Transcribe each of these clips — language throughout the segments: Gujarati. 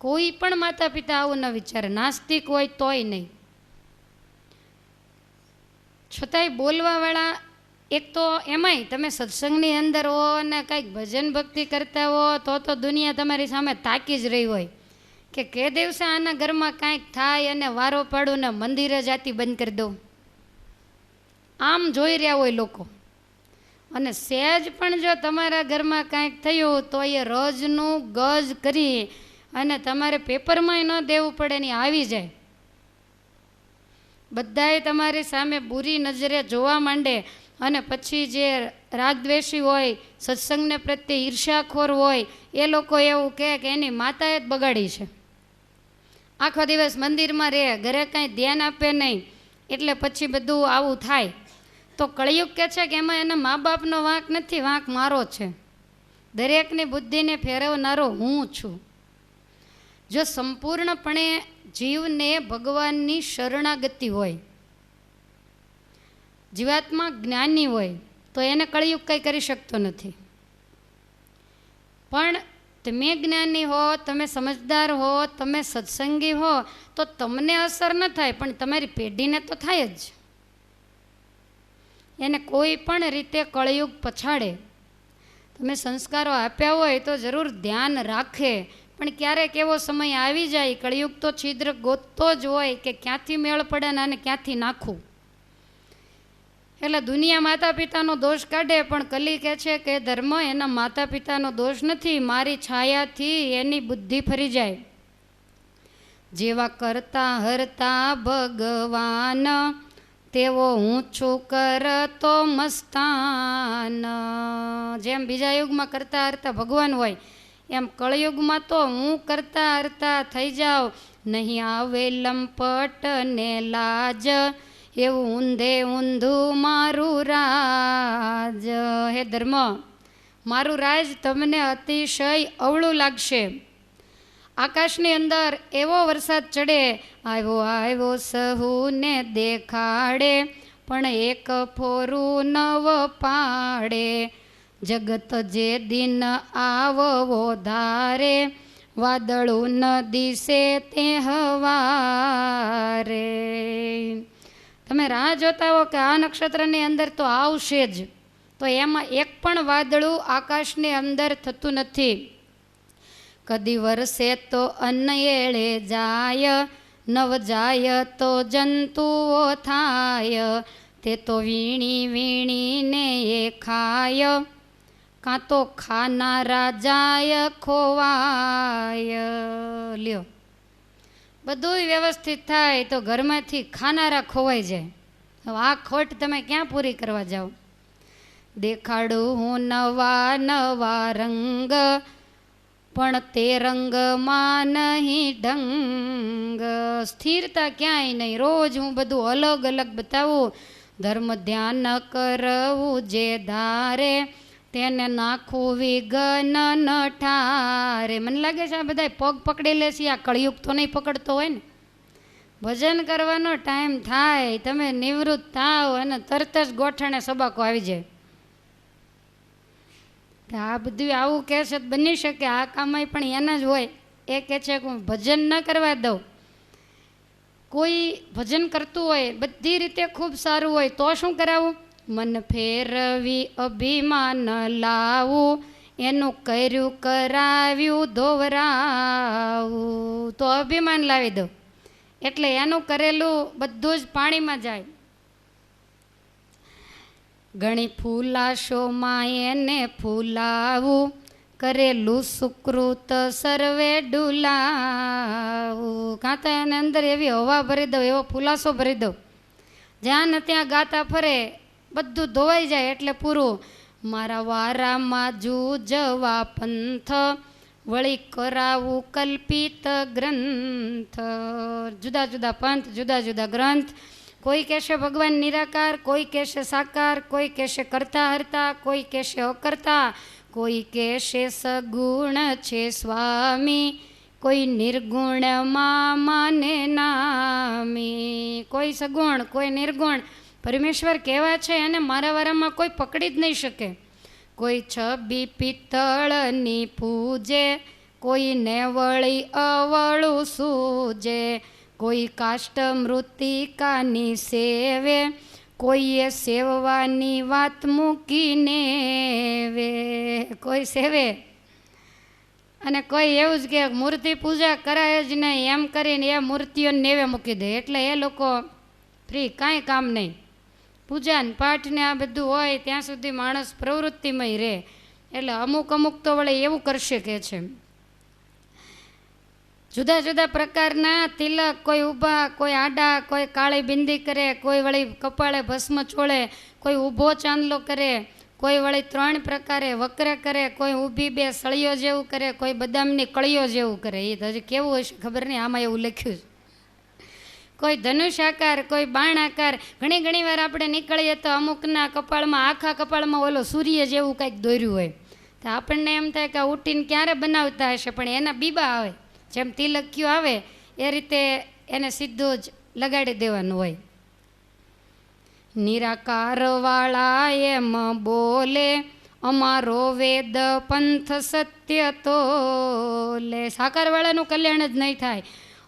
કોઈ પણ માતા પિતા આવું ન વિચારે, નાસ્તિક હોય તોય નહીં. છતાંય બોલવાવાળા, એક તો એમાંય તમે સત્સંગની અંદર હો અને કંઈક ભજન ભક્તિ કરતા હો તો દુનિયા તમારી સામે તાકી જ રહી હોય કે દિવસે આના ઘરમાં કાંઈક થાય અને વારો પાડું ને મંદિરે જાતી બંધ કરી દઉં, આમ જોઈ રહ્યા હોય લોકો. અને સહેજ પણ જો તમારા ઘરમાં કાંઈક થયું તો એ રોજનું ગજ કરી અને તમારે પેપરમાંય ન દેવું પડે ને આવી જાય. બધાએ તમારી સામે બુરી નજરે જોવા માંડે અને પછી જે રાગદ્વેષી હોય, સત્સંગને પ્રત્યે ઈર્ષ્યાખોર હોય, એ લોકો એવું કહે કે એની માતાએ જ બગાડી છે. આખો દિવસ મંદિરમાં રહે, ઘરે કાંઈ ધ્યાન આપે નહીં, એટલે પછી બધું આવું થાય. તો કળિયુગ કહે છે કે એમાં એના મા બાપનો વાંક નથી, વાંક મારો છે. દરેકની બુદ્ધિને ફેરવનારો હું છું. જો સંપૂર્ણપણે જીવને ભગવાનની શરણાગતિ હોય, જીવાત્મા જ્ઞાની હોય, તો એને કળિયુગ કંઈ કરી શકતો નથી. પણ તમે જ્ઞાની હો, તમે સમજદાર હો, તમે સત્સંગી હો, તો તમને અસર ન થાય પણ તમારી પેઢીને તો થાય જ. એને કોઈ પણ રીતે કળિયુગ પછાડે. તમે સંસ્કારો આપ્યા હોય તો જરૂર ધ્યાન રાખે, પણ ક્યારેક એવો સમય આવી જાય, કળિયુગ તો છિદ્ર ગોતતો જ હોય કે ક્યાંથી મેળ પડે ને અને ક્યાંથી નાખવું. એટલે દુનિયા માતા પિતાનો દોષ કાઢે, પણ કલી કહે છે કે ધર્મ એના માતા પિતાનો દોષ નથી, મારી છાયાથી એની બુદ્ધિ ફરી જાય. જેવા કરતા હરતા ભગવાન, તેવો હું છું કરતો મસ્તાન. જેમ બીજા યુગમાં કરતા હરતા ભગવાન હોય, એમ કળયુગમાં તો હું કરતા હરતા થઈ જાઉં, નહીં આવે લંપટ ને લાજ, એવું ઊંધે ઊંધું મારું રાજ. હે ધર્મ, મારું રાજ તમને અતિશય અવળું લાગશે. આકાશની અંદર એવો વરસાદ ચડે, આવ્યો આવ્યો સહુને દેખાડે, પણ એક ફોરું નવ પાડે. જગત જે દિન આવવો ધારે, વાદળું ન દિશે તે હવારે. તમે રાહ જોતા હો કે આ નક્ષત્રની અંદર તો આવશે જ, તો એમાં એક પણ વાદળું આકાશની અંદર થતું નથી. કદી વરસે તો અન્ન એળે જાય, નવ જાય તો જંતુઓ થાય, તે તો વીણી વીણીને એ ખાય, કાં તો ખાનારા જાય ખોવાય. લ્યો, બધું વ્યવસ્થિત થાય તો ઘરમાંથી ખાનારા ખોવાઈ જાય. હવે આ ખોટ તમે ક્યાં પૂરી કરવા જાઓ? દેખાડું હું નવા નવા રંગ, પણ તે રંગમાં નહીં ઢંગ. સ્થિરતા ક્યાંય નહીં, રોજ હું બધું અલગ અલગ બતાવું. ધર્મ ધ્યાન કરવું જે ધારે, તેને નાખવું વિઘ્ન ન ઠારે. મને લાગે છે આ બધા પગ પકડી લે છે, આ કળિયુગ તો નહીં પકડતો હોય ને. ભજન કરવાનો ટાઈમ થાય, તમે નિવૃત્ત થાવ અને તરત જ ગોઠણે સબાકો આવી જાય. આ બધું આવું કહે છે, બની શકે આ કામય પણ એના જ હોય. એ કહે છે કે હું ભજન ન કરવા દઉં. કોઈ ભજન કરતું હોય, બધી રીતે ખૂબ સારું હોય, તો શું કરાવું? મન ફેરવી અભિમાન લાવું, એનું કર્યું કરાવ્યું ધોવરાવું. તો અભિમાન લાવી દઉં એટલે એનું કરેલું બધું જ પાણીમાં જાય. ઘણી ફૂલાશોમાં એને ફૂલાવું, કરેલું સુકૃત સર્વે ડુલાવું. કાં તો એની અંદર એવી હવા ભરી દઉં, એવો ફૂલાશો ભરી દઉં, જ્યાં ને ત્યાં ગાતા ફરે, બધું ધોવાઈ જાય એટલે પૂરું. મારા વારામાં જૂજવા પંથ, વળી કરાવું કલ્પિત ગ્રંથ. જુદા જુદા પંથ, જુદા જુદા ગ્રંથ. કોઈ કહેશે ભગવાન નિરાકાર, કોઈ કહેશે સાકાર, કોઈ કહેશે કરતા હરતા, કોઈ કહેશે અકર્તા, કોઈ કહેશે સગુણ છે સ્વામી, કોઈ નિર્ગુણમાં માને નામી. કોઈ સગુણ, કોઈ નિર્ગુણ પરમેશ્વર કેવા છે એને મારા વારામાં કોઈ પકડી જ નહીં શકે. કોઈ છબી પિત્તળની પૂજે, કોઈને વળી અવળું સૂજે, કોઈ કાષ્ટ મૃત્તિકાની સેવે, કોઈએ સેવવાની વાત મૂકીને વે. કોઈ સેવે અને કોઈ એવું જ કે મૂર્તિ પૂજા કરાય જ નહીં એમ કરીને એ મૂર્તિઓને નેવે મૂકી દે. એટલે એ લોકો ફ્રી, કાંઈ કામ નહીં. પૂજા ને પાઠ ને આ બધું હોય ત્યાં સુધી માણસ પ્રવૃત્તિમય રહે. એટલે અમુક તો વળે એવું કરશે કે છે જુદા જુદા પ્રકારના તિલક, કોઈ ઊભા, કોઈ આડા, કોઈ કાળી બિંદી કરે, કોઈ વળી કપાળે ભસ્મ ચોળે, કોઈ ઊભો ચાંદલો કરે, કોઈ વળી 3 પ્રકારે વક્ર કરે, કોઈ ઊભી 2 સળીઓ જેવું કરે, કોઈ બદામની કળીઓ જેવું કરે. એ તો હજી કેવું હશે ખબર નહીં, આમાં એવું લખ્યું છે. કોઈ ધનુષ આકાર, કોઈ બાણ આકાર. ઘણી વાર આપણે નીકળીએ તો અમુકના કપાળમાં, આખા કપાળમાં ઓલો સૂર્ય જેવું કંઈક દોર્યું હોય તો આપણને એમ થાય કે ઉઠીને ક્યારે બનાવતા હશે, પણ એના બીબા આવે, જેમ તિલક્યું આવે એ રીતે એને સીધું જ લગાડી દેવાનું હોય. નિરાકારવાળા એમ બોલે, અમારો વેદ પંથ સત્ય તો લે. સાકારવાળાનું કલ્યાણ જ નહીં થાય,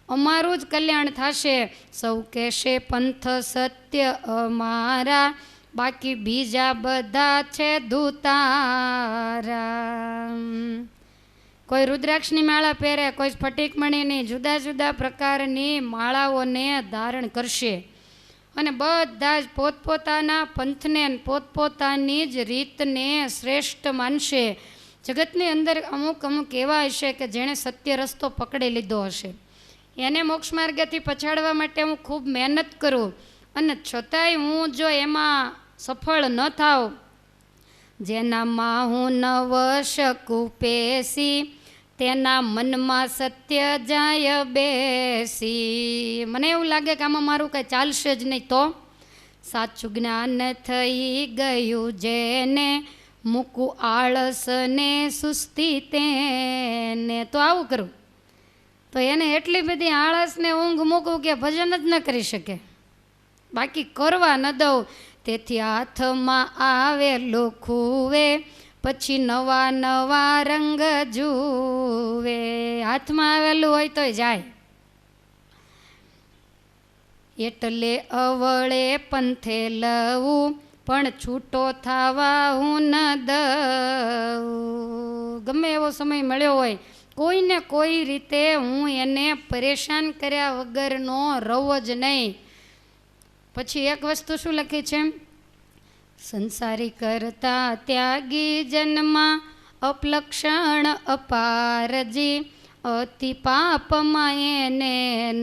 અમારું જ કલ્યાણ થશે. સૌ કહેશે પંથ સત્ય અમારા, બાકી બીજા બધા છે ધૂતારા. કોઈ રુદ્રાક્ષની માળા પહેરે, કોઈ સ્ફટિકમણીની, જુદા જુદા પ્રકારની માળાઓને ધારણ કરશે અને બધા જ પોતપોતાના પંથને પોતપોતાની જ રીતને શ્રેષ્ઠ માનશે. જગતની અંદર અમુક એવા હશે કે જેણે સત્ય રસ્તો પકડી લીધો હશે, એને મોક્ષ માર્ગેથી પછાડવા માટે હું ખૂબ મહેનત કરું અને છતાંય હું જો એમાં સફળ ન થાવ, જેનામાં હું નવ શકું પેસી, તેના મનમાં સત્ય જાય બેસી. મને એવું લાગે કે આમાં મારું કંઈ ચાલશે જ નહીં, તો સાચું જ્ઞાન થઈ ગયું જેને, મૂકું આળસ ને સુસ્તી તેને. તો આવું કરું તો એને એટલી બધી આળસ ને ઊંઘ મૂકું કે ભજન જ ન કરી શકે, બાકી કરવા ન દઉં. તેથી હાથમાં આવેલું ખૂવે, પછી નવા નવા રંગ જુએ. હાથમાં આવેલું હોય તોય જાય. એટલે અવળે પંથે લવું, પણ છૂટો થવા હું ન દઉં. ગમે એવો સમય મળ્યો હોય, કોઈને કોઈ રીતે હું એને પરેશાન કર્યા વગરનો રહો જ નહીં. પછી એક વસ્તુ શું લખી છે, સંસારી કરતા ત્યાગી જન્મા, અપલક્ષણ અપારજી, અતિ પાપમાં એને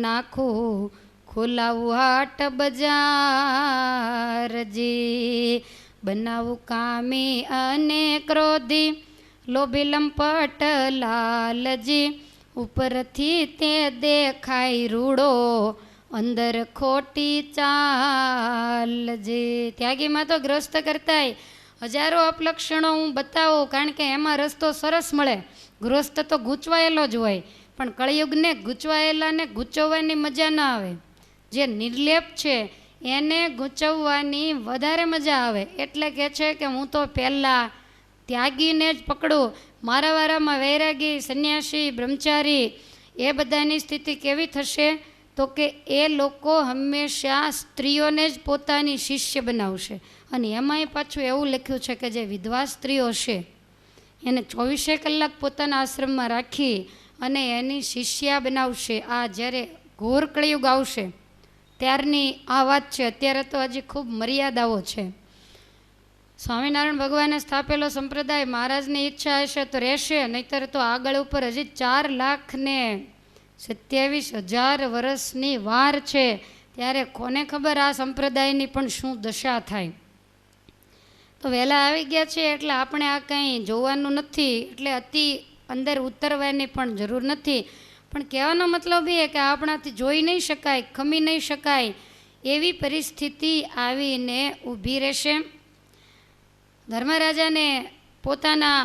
નાખું ખોલાવું હાટ બજારજી. બનાવું કામી અને ક્રોધી, લોભી લંપટ લાલજી, ઉપરથી તે દેખાય રૂડો, અંદર ખોટી ચાલજી. ત્યાગીમાં તો ગ્રસ્ત કરતાય હજારો અપલક્ષણો હું બતાવું, કારણ કે એમાં રસ્તો સરસ મળે. ગૃહસ્થ તો ગૂંચવાયેલો જ હોય, પણ કળિયુગને ગૂંચવાયેલાને ગૂંચવવાની મજા ના આવે. જે નિર્લેપ છે એને ગૂંચવવાની વધારે મજા આવે. એટલે કહે છે કે હું તો પહેલાં ત્યાગીને જ પકડું. મારા વારામાં વૈરાગી, સંન્યાસી, બ્રહ્મચારી એ બધાની સ્થિતિ કેવી થશે, તો કે એ લોકો હંમેશા સ્ત્રીઓને જ પોતાની શિષ્ય બનાવશે. અને એમાંય પાછું એવું લખ્યું છે કે જે વિધવા સ્ત્રીઓ છે એને 24 કલાક પોતાના આશ્રમમાં રાખી અને એની શિષ્યા બનાવશે. આ જ્યારે ઘોર કળિયુગ આવશે ત્યારની આ વાત છે. અત્યારે તો હજી ખૂબ મર્યાદાઓ છે. સ્વામિનારાયણ ભગવાને સ્થાપેલો સંપ્રદાય મહારાજની ઈચ્છા હશે તો રહેશે, નહીંતર તો આગળ ઉપર હજી 4,27,000 વર્ષની વાર છે. ત્યારે કોને ખબર આ સંપ્રદાયની પણ શું દશા થાય. તો વહેલા આવી ગયા છે એટલે આપણે આ કંઈ જોવાનું નથી, એટલે અતિ અંદર ઉતરવાની પણ જરૂર નથી. પણ કહેવાનો મતલબ એ કે આપણાથી જોઈ નહીં શકાય, ખમી નહીં શકાય એવી પરિસ્થિતિ આવીને ઊભી રહેશે. ધર્મરાજાને પોતાના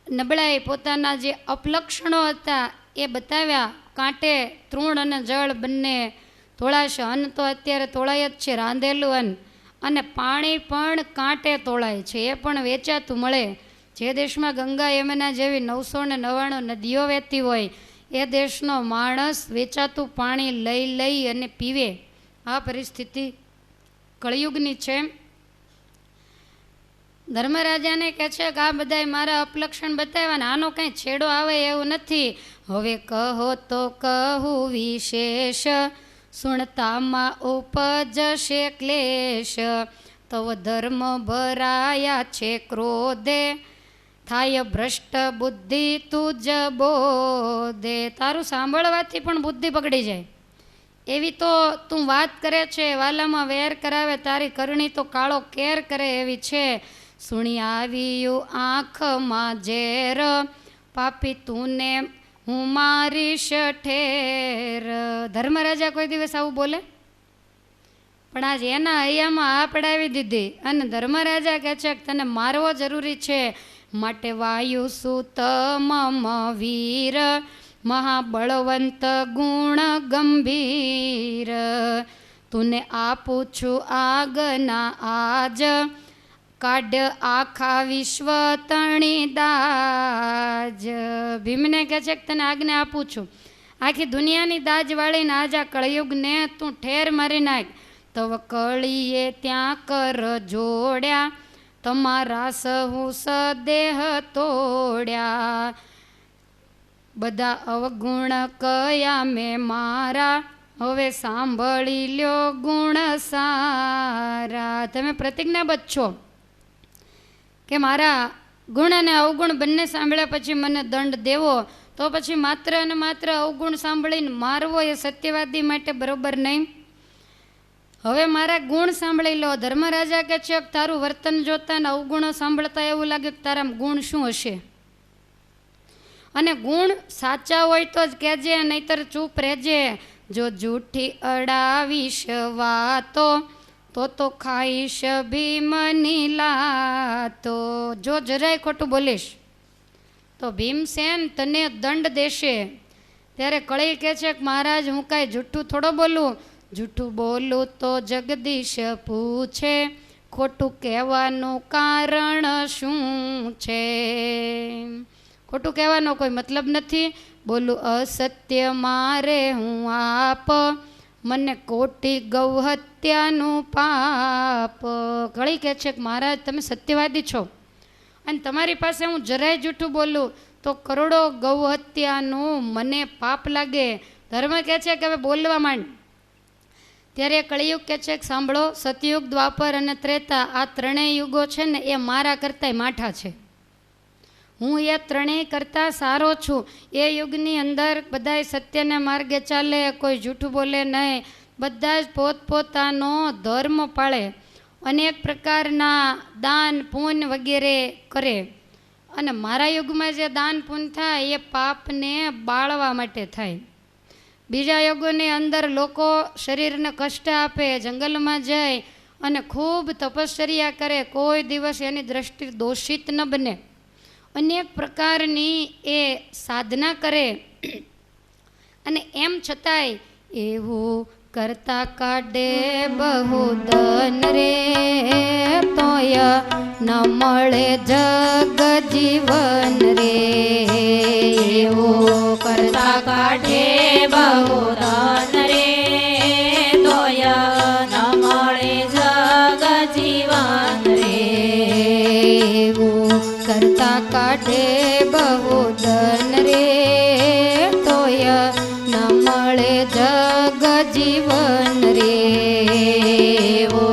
નબળાઈ, પોતાના જે અપલક્ષણો હતા એ બતાવ્યા. કાંટે તૃણ અને જળ બંને તોળાશે. અન્ન તો અત્યારે તોળાય જ છે, રાંધેલું અન્ન, અને પાણી પણ કાંટે તોળાય છે, એ પણ વેચાતું મળે. જે દેશમાં ગંગા યમુના જેવી 999 નદીઓ વહેતી હોય એ દેશનો માણસ વેચાતું પાણી લઈ અને પીવે, આ પરિસ્થિતિ કળિયુગની છે. ધર્મરાજાને કહે છે કે આ બધાય મારા અપલક્ષણ બતાવ્યા ને આનો કંઈ છેડો આવે એવું નથી. હવે કહો તો કહું વિશેષ, સુણતામાં ઉપજશે ક્લેશ. તવ ધર્મ ભરાયા છે ક્રોધે, થાય ભ્રષ્ટ બુદ્ધિ તુજ બોધે. તારું સાંભળવાથી પણ બુદ્ધિ બગડી જાય એવી તો તું વાત કરે છે. વાલામાં વેર કરાવે તારી કરણી તો કાળો કેર કરે એવી છે. સુણી આવ્યું આંખમાં ઝેર, પાપી તુને હું મારીશ ઠેર. ધર્મરાજા કોઈ દિવસ આવું બોલે? પણ આજ એના હૈયામાં આ પડાવી દીધી અને ધર્મરાજા કહે છે કે તને મારવો જરૂરી છે. માટે વાયુ સુત મમ વીર, મહાબળવંત ગુણ ગંભીર. તુને આપું છું આજ્ઞા આજ, કાઢ આખા વિશ્વ તણી દાજ. ભીમને કહે છે કે તને આજ્ઞા આપું છું, આખી દુનિયાની દાજ વાળીને આજ આ કળિયુગને તું ઠેર મારી નાખ. તવ કળીએ ત્યાં કર જોડ્યા, તમારા સહુ સદેહ તોડ્યા. બધા અવગુણ કયા મેં મારા, હવે સાંભળી લ્યો ગુણ સારા. તમે પ્રતિજ્ઞાબદ્ધ છો કે મારા ગુણ અને અવગુણ બંને સાંભળ્યા પછી મને દંડ દેવો, તો પછી માત્ર અને માત્ર અવગુણ સાંભળીને મારવો એ સત્યવાદી માટે બરોબર નહીં. હવે મારા ગુણ સાંભળી લો. ધર્મરાજા કહે છે તારું વર્તન જોતા ને અવગુણો સાંભળતા એવું લાગે કે તારા ગુણ શું હશે. અને ગુણ સાચા હોય તો જ કહેજે, નહીતર ચૂપ રહેજે. જો જૂઠી અડાવીશ વાતો, તો ખાઈશ ભીમની લાતો. જો જરાય ખોટું બોલીશ તો ભીમસેન તને દંડ દેશે. ત્યારે કળી કહે છે કે મહારાજ હું કાંઈ જૂઠું થોડો બોલું, જૂઠું બોલું તો જગદીશ પૂછે, ખોટું કહેવાનું કારણ શું છે. ખોટું કહેવાનો કોઈ મતલબ નથી. બોલું અસત્ય મારે હું આપ, મને કોટી ગૌ હત્યાનું પાપ. કળી કહે છે કે મહારાજ તમે સત્યવાદી છો અને તમારી પાસે હું જરાય જૂઠું બોલું તો કરોડો ગૌ હત્યાનું મને પાપ લાગે. ધર્મ કહે છે કે હવે બોલવા માંડ. ત્યારે કળિયુગ કહે છે કે સાંભળો, સતયુગ, દ્વાપર અને ત્રેતા આ ત્રણેય યુગો છે ને એ મારા કરતાંય માઠા છે. હું એ ત્રણેય કરતાં સારો છું. એ યુગની અંદર બધાય સત્યને માર્ગે ચાલે, કોઈ જૂઠું બોલે નહીં, બધા જ પોતપોતાનો ધર્મ પાળે, અનેક પ્રકારના દાન પુણ્ય વગેરે કરે. અને મારા યુગમાં જે દાન પુણ્ય થાય એ પાપને બાળવા માટે થાય. બીજા યુગોની અંદર લોકો શરીરને કષ્ટ આપે, જંગલમાં જાય અને ખૂબ તપશ્ચર્યા કરે, કોઈ દિવસ એની દ્રષ્ટિ દોષિત ન બને, અનેક પ્રકારની એ સાધના કરે. અને એમ છતાંય એવું કરતા કાઢે બહુ ધન રે, તોય ન મળે જગ જીવન રે. એવું કરતા કાઢે બહુ ધન રે, તોય ન મળે જગ જીવન રે. એવું કરતા કાઢે બહુ ધન રે, તોય ન મળે જગ જીવન રે. ઓ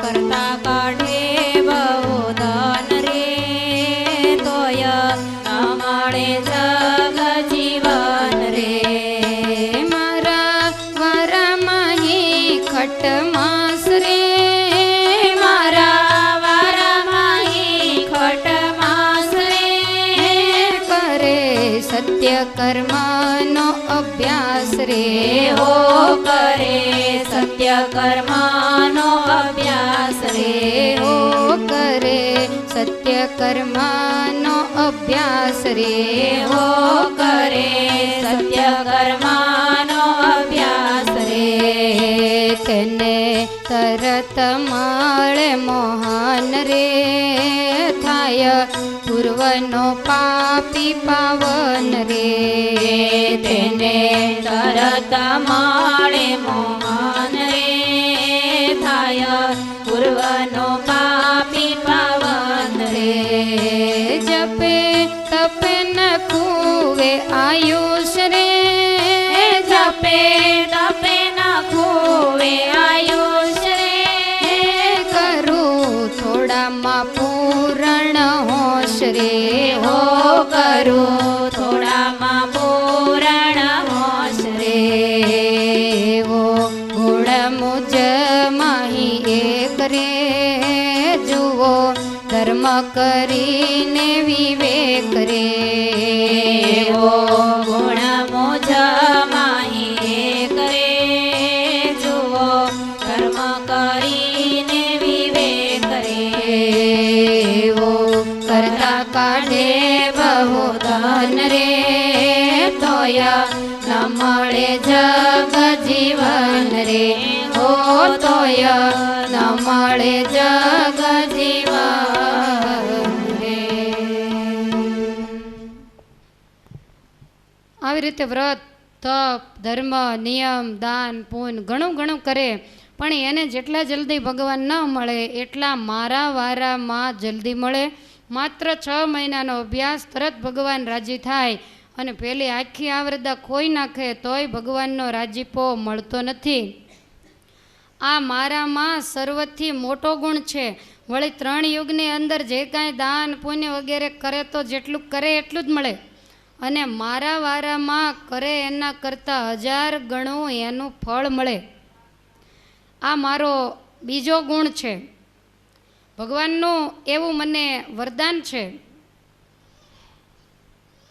કરતા કાઢે બહુ ધન રે, તોય ન મળે જગ જીવન રે. મારા વારામાં ખટ માસ રે, મારા વારામાં ખટ માસ રે. કરે સત્ય કર્મનો અભ્યાસ રે, હો કરે સત્ય કર્મનો અભ્યાસ રે. હો કરે સત્ય કર્મનો અભ્યાસ રે. હો કરે સત્ય કર્મનો અભ્યાસ રે. તેને તરત મળે મોહન રે, થાય પૂર્વ પૂર્વનો પાપી પાવન રે, તેને તરત મળે મોહન રે, થાય પૂર્વનો પાપી પાવન રે. જપે તપે ન ખૂવે આયુષ રે, જપે તપે ન ખૂવે આયુષ રે, કરું થોડામાં પૂરણ હોશ રે, હો કરું થોડામાં પૂરણ હોશ રે. એવો ગુણ મુજ માહી એક રે, જુઓ ધર્મ કરીને વિવેક રે. એવો ગુણ મુજ માહી એક રે, જુઓ કર્મ કરીને વિવેક રે. એવો કરતા કાઢે બહુ ધન રે, તોય ન મળે જગ જીવન રે, હો તોય ન મળે જગ જીવન રે. આવી રીતે વ્રત તપ ધર્મ નિયમ દાન પૂન ઘણું ઘણું કરે, પણ એને જેટલા જલ્દી ભગવાન ન મળે એટલા મારા વારામાં જલ્દી મળે. માત્ર 6 મહિનાનો અભ્યાસ, તરત ભગવાન રાજી થાય અને પેલી આખી આવરદા ખોઈ નાખે તોય ભગવાનનો રાજીપો મળતો નથી. આ મારામાં સર્વથી મોટો ગુણ છે. વળી 3 યુગની અંદર જે કાંઈ દાન પુણ્ય વગેરે કરે તો જેટલું કરે એટલું જ મળે, અને મારા વારામાં કરે એના કરતાં 1000 ગણું એનું ફળ મળે. આ મારો બીજો ગુણ છે. ભગવાનનું એવું મને વરદાન છે.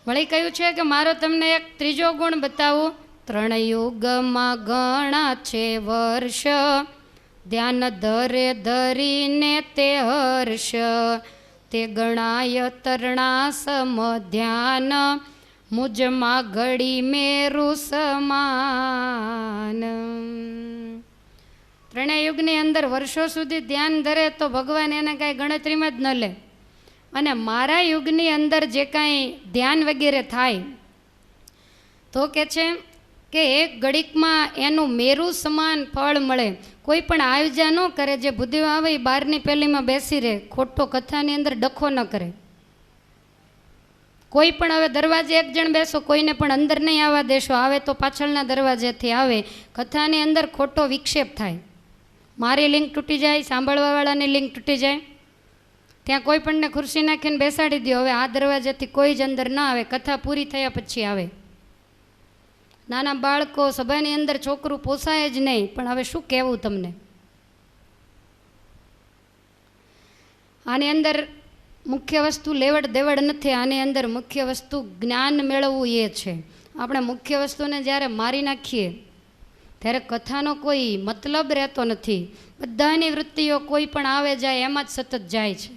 વળી કહ્યું છે કે મારો તમને એક ત્રીજો ગુણ બતાવું. 3 યુગમાં ઘણા છે વર્ષ, ધ્યાન ધરે ધરીને તે હર્ષ, તે ગણાય તરણા સમ ધ્યાન, મુજમાં ઘડી મેરું સમાન. 3 યુગની અંદર વર્ષો સુધી ધ્યાન ધરે તો ભગવાન એને કાંઈ ગણતરીમાં જ ન લે, અને મારા યુગની અંદર જે કાંઈ ધ્યાન વગેરે થાય તો કે છે કે એક ઘડીકમાં એનું મેરું સમાન ફળ મળે. કોઈ પણ આયોજન ન કરે, જે બુદ્ધિ આવે એ 12ની પેલીમાં બેસી રહે, ખોટો કથાની અંદર ડખો ન કરે. કોઈ પણ હવે દરવાજે એક જણ બેસો, કોઈને પણ અંદર નહીં આવવા દેશો, આવે તો પાછળના દરવાજેથી આવે. કથાની અંદર ખોટો વિક્ષેપ થાય, મારી લિંક તૂટી જાય, સાંભળવાવાળાની લિંક તૂટી જાય. ત્યાં કોઈ પણને ખુરશી નાખીને બેસાડી દો, હવે આ દરવાજાથી કોઈ જ અંદર ના આવે, કથા પૂરી થયા પછી આવે. નાના બાળકો સભાની અંદર છોકરું પોસાય જ નહીં, પણ હવે શું કહેવું તમને. આની અંદર મુખ્ય વસ્તુ લેવડ દેવડ નથી, આની અંદર મુખ્ય વસ્તુ જ્ઞાન મેળવવું એ છે. આપણે મુખ્ય વસ્તુને જ્યારે મારી નાખીએ ત્યારે કથાનો કોઈ મતલબ રહેતો નથી. બધાની વૃત્તિઓ કોઈ પણ આવે જાય એમાં જ સતત જાય છે.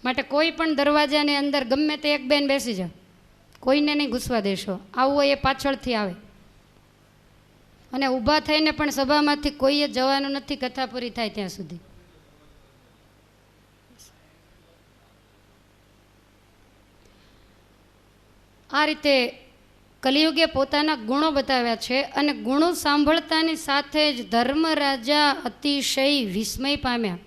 માટે કોઈ પણ દરવાજાની અંદર ગમે તે એક બેન બેસી જાઓ, કોઈને નહીં ઘૂસવા દેશો. આવું હોય એ પાછળથી આવે, અને ઊભા થઈને પણ સભામાંથી કોઈએ જવાનું નથી કથા પૂરી થાય ત્યાં સુધી. આ રીતે કલિયુગે પોતાના ગુણો બતાવ્યા છે, અને ગુણો સાંભળતાની સાથે જ ધર્મરાજા અતિશય વિસ્મય પામ્યા.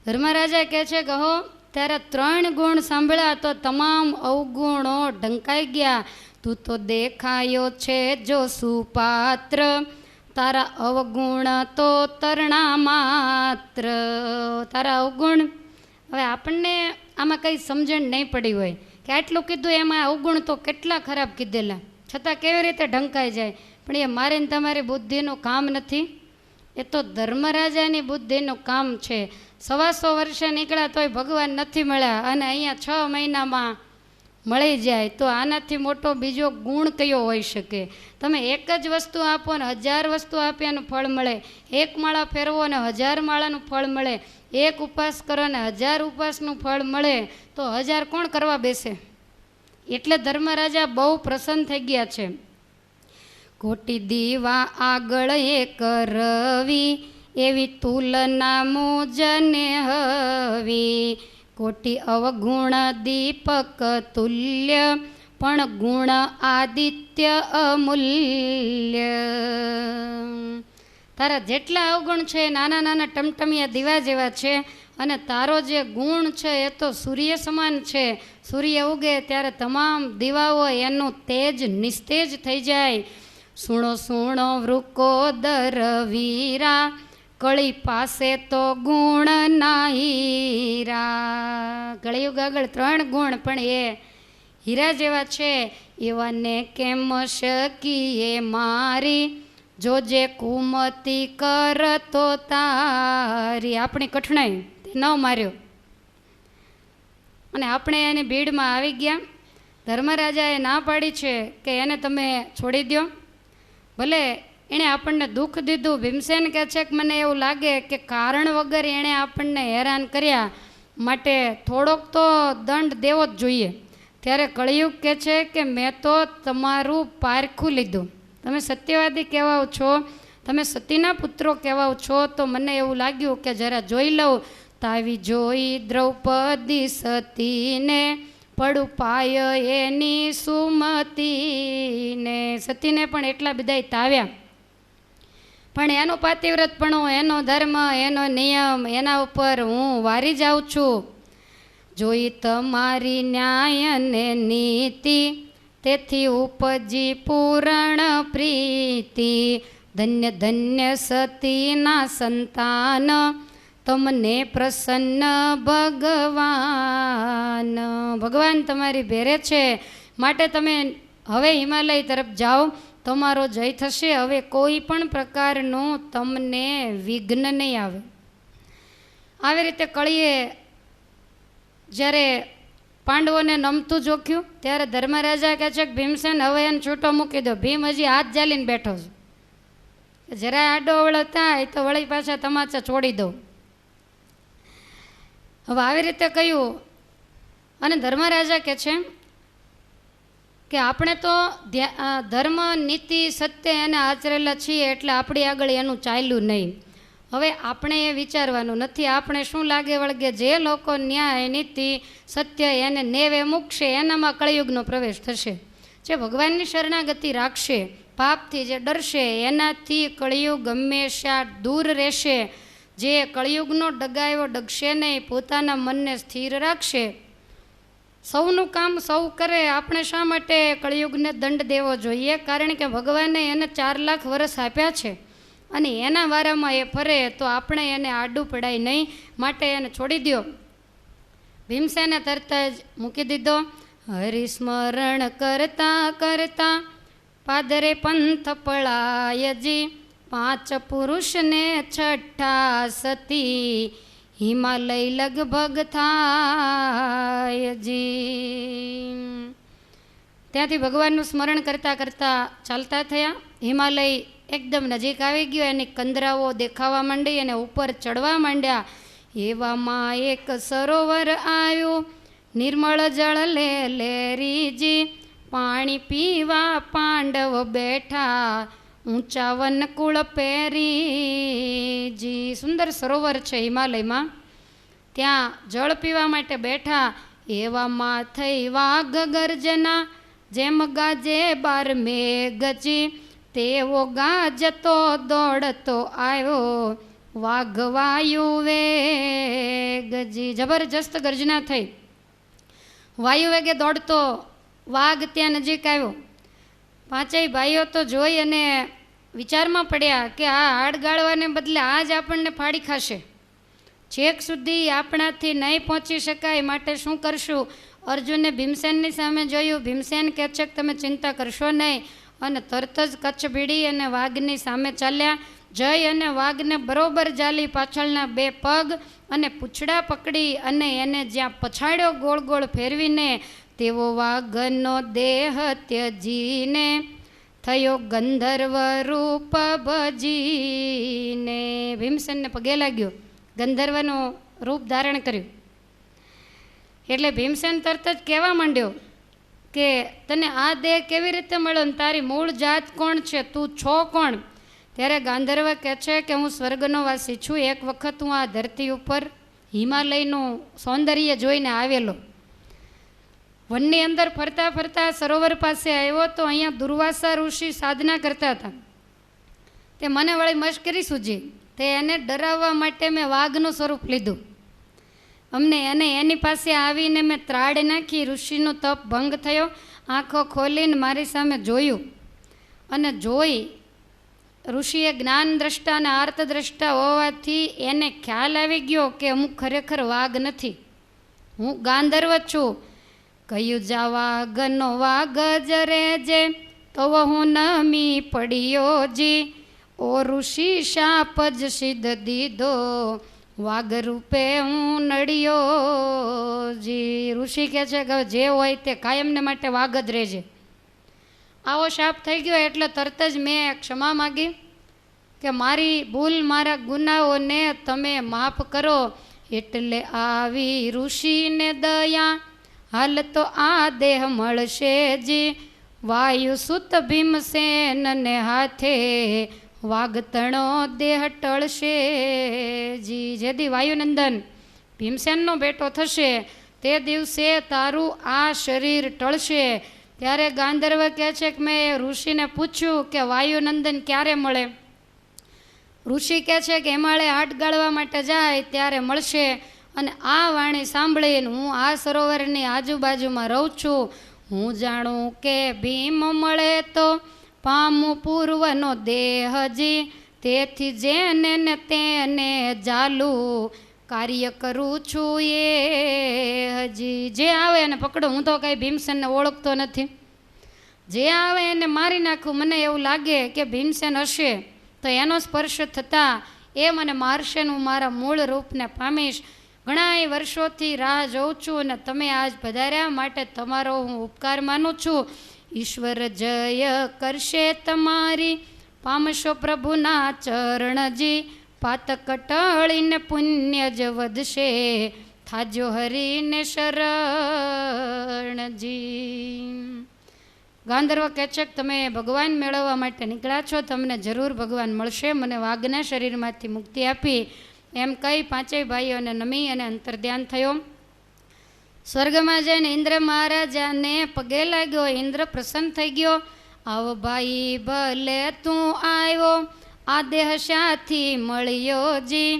ધર્મરાજા કહે છે કે હો, ત્યારે 3 ગુણ સાંભળ્યા તો તમામ અવગુણો ઢંકાઈ ગયા. તું તો દેખાયો છે જો સુપાત્ર, તારા અવગુણ તો તરણા માત્ર. તારા અવગુણ, હવે આપણને આમાં કંઈ સમજણ નહીં પડી હોય કે આટલું કીધું એમાં અવગુણ તો કેટલા ખરાબ કીધેલા, છતાં કેવી રીતે ઢંકાઈ જાય. પણ એ મારી ને તમારી બુદ્ધિનું કામ નથી, એ તો ધર્મરાજાની બુદ્ધિનું કામ છે. 125 વર્ષે નીકળ્યા તોય ભગવાન નથી મળ્યા, અને અહીંયા 6 મહિનામાં મળી જાય, તો આનાથી મોટો બીજો ગુણ કયો હોઈ શકે. તમે એક જ વસ્તુ આપો ને 1000 વસ્તુ આપ્યાનું ફળ મળે, 1 માળા ફેરવો ને 1000 માળાનું ફળ મળે, 1 ઉપવાસ કરો ને 1000 ઉપવાસનું ફળ મળે, તો 1000 કોણ કરવા બેસે. એટલે ધર્મરાજા બહુ પ્રસન્ન થઈ ગયા છે. કોટી દીવા આગળ એક રવિ, એવી તુલના મુજને હવી, કોટી અવગુણ દીપક તુલ્ય, પણ ગુણ આદિત્ય અમૂલ્ય. તારા જેટલા અવગુણ છે નાના નાના ટમટમિયા દીવા જેવા છે, અને તારો જે ગુણ છે એ તો સૂર્ય સમાન છે. સૂર્ય ઉગે ત્યારે તમામ દીવાઓ એનું તેજ નિસ્તેજ થઈ જાય. સુણો સુણો વૃકોદર વીરા, કળી પાસે તો ગુણ ના હીરા. કળિયુગ આગળ 3 ગુણ પણ એ હીરા જેવા છે. એવાને કેમ શકીએ મારી, જોજે કુમતી કરતો તારી. આપણી કઠણાઈ તે ન માર્યો અને આપણે એની ભીડમાં આવી ગયા. ધર્મરાજાએ ના પાડી છે કે એને તમે છોડી દો. ભલે એણે આપણને દુઃખ દીધું. ભીમસેન કહે છે કે મને એવું લાગે કે કારણ વગર એણે આપણને હેરાન કર્યા, માટે થોડોક તો દંડ દેવો જ જોઈએ. ત્યારે કળિયુગ કહે છે કે મેં તો તમારું પારખું લીધું. તમે સત્યવાદી કહેવાઓ છો, તમે સતીના પુત્રો કહેવાઓ છો, તો મને એવું લાગ્યું કે જરા જોઈ લઉં. તાવી જોઈ દ્રૌપદી સતીને, પડું પાય એની સુમતીને. સતીને પણ એટલા બધાય તાવ્યા, પણ એનું પાતિવ્રતપણું, એનો ધર્મ, એનો નિયમ, એના ઉપર હું વારી જાઉં છું. જોઈ તમારી ન્યાય ને નીતિ, તેથી ઉપજી પૂરણ પ્રીતિ. ધન્ય ધન્ય સતીના સંતાન, તમને પ્રસન્ન ભગવાન. ભગવાન તમારી ભેરે છે, માટે તમે હવે હિમાલય તરફ જાઓ. તમારો જય થશે. હવે કોઈ પણ પ્રકારનું તમને વિઘ્ન નહીં આવે. આવી રીતે કળીએ જ્યારે પાંડવોને નમતું જોખ્યું, ત્યારે ધર્મરાજા કહે છે કે ભીમસેન હવે એને છૂટો મૂકી દો. ભીમ હજી હાથ જાલીને બેઠો છે. જરા આડો અવળો થાય તો વળી પાછા તમાચા છોડી દઉં. હવે આવી રીતે કહ્યું. અને ધર્મરાજા કહે છે કે આપણે તો ધર્મ નીતિ સત્ય એને આચરેલા છીએ, એટલે આપણી આગળ એનું ચાલ્યું નહીં. હવે આપણે એ વિચારવાનું નથી. આપણે શું લાગે વળગે જે લોકો ન્યાય નીતિ સત્ય એને નેવે મૂકશે, એનામાં કળિયુગનો પ્રવેશ થશે. જે ભગવાનની શરણાગતિ રાખશે, પાપથી જે ડરશે, એનાથી કળિયુગ હંમેશા દૂર રહેશે. જે કળિયુગનો ડગાયો ડગશે નહીં, પોતાના મનને સ્થિર રાખશે, સૌનું કામ સૌ કરે. આપણે શા માટે કળિયુગને દંડ દેવો જોઈએ? કારણ કે ભગવાને એને 4 લાખ વર્ષ આપ્યા છે, અને એના વારામાં એ ફરે તો આપણે એને આડું પડાય નહીં, માટે એને છોડી દો. ભીમસેને તરત જ મૂકી દીધો. હરિસ્મરણ કરતા કરતા પાદરે પંથ પળાયજી, 5 પુરુષને છઠ્ઠા સતી, હિમાલય લગભગ થાયજી. ત્યાંથી ભગવાનનું સ્મરણ કરતાં કરતાં ચાલતા થયા. હિમાલય એકદમ નજીક આવી ગયો. એની કંદરાઓ દેખાવા માંડી અને ઉપર ચડવા માંડ્યા. એવામાં એક સરોવર આવ્યું, નિર્મળ જળ લે લેરીજી, પાણી પીવા પાંડવ બેઠા, ઊંચા વનકુળ પેરીજી. સુંદર સરોવર છે હિમાલયમાં, ત્યાં જળ પીવા માટે બેઠા. એવામાં થઈ વાઘ ગર્જના, જેમ ગાજે 12 મેઘજી, તેવો ગાજતો દોડતો આવ્યો, વાઘ વાયુ વેગજી. જબરજસ્ત ગર્જના થઈ. વાયુ વેગે દોડતો વાઘ ત્યાં નજીક આવ્યો. 5 ભાઈઓ તો જોઈ અને વિચારમાં પડ્યા કે આ હાડ ગાળવાને બદલે આ જ આપણને ફાડી ખાશે. છેક સુધી આપણાથી નહીં પહોંચી શકાય, માટે શું કરશું? અર્જુને ભીમસેનની સામે જોયું. ભીમસેન કહે છે કે તમે ચિંતા કરશો નહીં, અને તરત જ કચ્છ ભીડી અને વાઘની સામે ચાલ્યા. જઈ અને વાઘને બરોબર જાલી પાછળના 2 પગ અને પૂંછડા પકડી અને એને જ્યાં પછાડ્યો ગોળ ગોળ ફેરવીને, તેવો વાઘનો દેહ ત્યજીને, થયો ગંધર્વ રૂપ ભજીને. ભીમસેનને પગે લાગ્યો, ગંધર્વનું રૂપ ધારણ કર્યું. એટલે ભીમસેન તરત જ કહેવા માંડ્યો કે તને આ દેહ કેવી રીતે મળ્યો ને તારી મૂળ જાત કોણ છે, તું છો કોણ? ત્યારે ગાંધર્વ કહે છે કે હું સ્વર્ગનો વાસી છું. એક વખત હું આ ધરતી ઉપર હિમાલયનું સૌંદર્ય જોઈને આવેલો. વનની અંદર ફરતા ફરતા સરોવર પાસે આવ્યો તો અહીંયા દુર્વાસા ઋષિ સાધના કરતા હતા. તે મને વળી મશ્કરી સૂજી. તે એને ડરાવવા માટે મેં વાઘનું સ્વરૂપ લીધું. એની પાસે આવીને મેં ત્રાડ નાખી. ઋષિનો તપ ભંગ થયો. આંખો ખોલીને મારી સામે જોયું અને જોઈ ઋષિએ જ્ઞાન દ્રષ્ટા અને આર્ત દ્રષ્ટા હોવાથી એને ખ્યાલ આવી ગયો કે હું ખરેખર વાઘ નથી, હું ગાંધર્વ છું. કહ્યું જા વાઘનો વાઘ જરે જે તો હું નમી પડ્યો જી. ઓ ઋષિ શાપ જ સિદ્ધ દીધો વાઘ રૂપે હું નડ્યો જી. ઋષિ કહે છે કે જે હોય તે કાયમને માટે વાઘ જ રહેજે. આવો શાપ થઈ ગયો એટલે તરત જ મેં ક્ષમા માગી કે મારી ભૂલ, મારા ગુનાઓને તમે માફ કરો. એટલે આવી ઋષિને દયા, હાલ તો આ દેહ મળશે જી. વાયુ સુત ભીમસેનને હાથે વાઘ તણો દેહ ટળશે જી. જેથી વાયુનંદન ભીમસેનનો બેટો થશે તે દિવસે તારું આ શરીર ટળશે. ત્યારે ગાંધર્વ કહે છે કે મેં ઋષિને પૂછ્યું કે વાયુનંદન ક્યારે મળે? ઋષિ કહે છે કે હિમાલય હાટ ગાળવા માટે જાય ત્યારે મળશે. અને આ વાણી સાંભળીને હું આ સરોવરની આજુબાજુમાં રહું છું. હું જાણું કે ભીમ મળે તો પામું પૂર્વનો દેહજી. તેથી જેને ને તેને જાલું કાર્ય કરું છું એ હજી. જે આવે એને પકડો. હું તો કાંઈ ભીમસેનને ઓળખતો નથી. જે આવે એને મારી નાખું. મને એવું લાગે કે ભીમસેન હશે તો એનો સ્પર્શ થતાં એ મને મારશે ને હું મારા મૂળ રૂપને પામીશ. ઘણાય વર્ષોથી રાહ જોઉં છું અને તમે આજ પધાર્યા માટે તમારો હું ઉપકાર માનું છું. ઈશ્વર જય કરશે તમારી, પામશો પ્રભુના ચરણજી. પાતક ટળીને પુણ્ય જ વધશે, થાજો હરીને શરણજી. ગાંધર્વ કહે છે કે તમે ભગવાન મેળવવા માટે નીકળ્યા છો, તમને જરૂર ભગવાન મળશે. મને વાઘના શરીરમાંથી મુક્તિ આપી એમ કહી પાંચેય ભાઈઓને નમી અને અંતર્ધ્યાન થયો. સ્વર્ગમાં જઈને ઇન્દ્ર મહારાજાને પગે લાગ્યો. ઇન્દ્ર પ્રસન્ન થઈ ગયો. આવ ભાઈ ભલે તું આવ્યો, આ દેહ શાથી મળ્યો જી.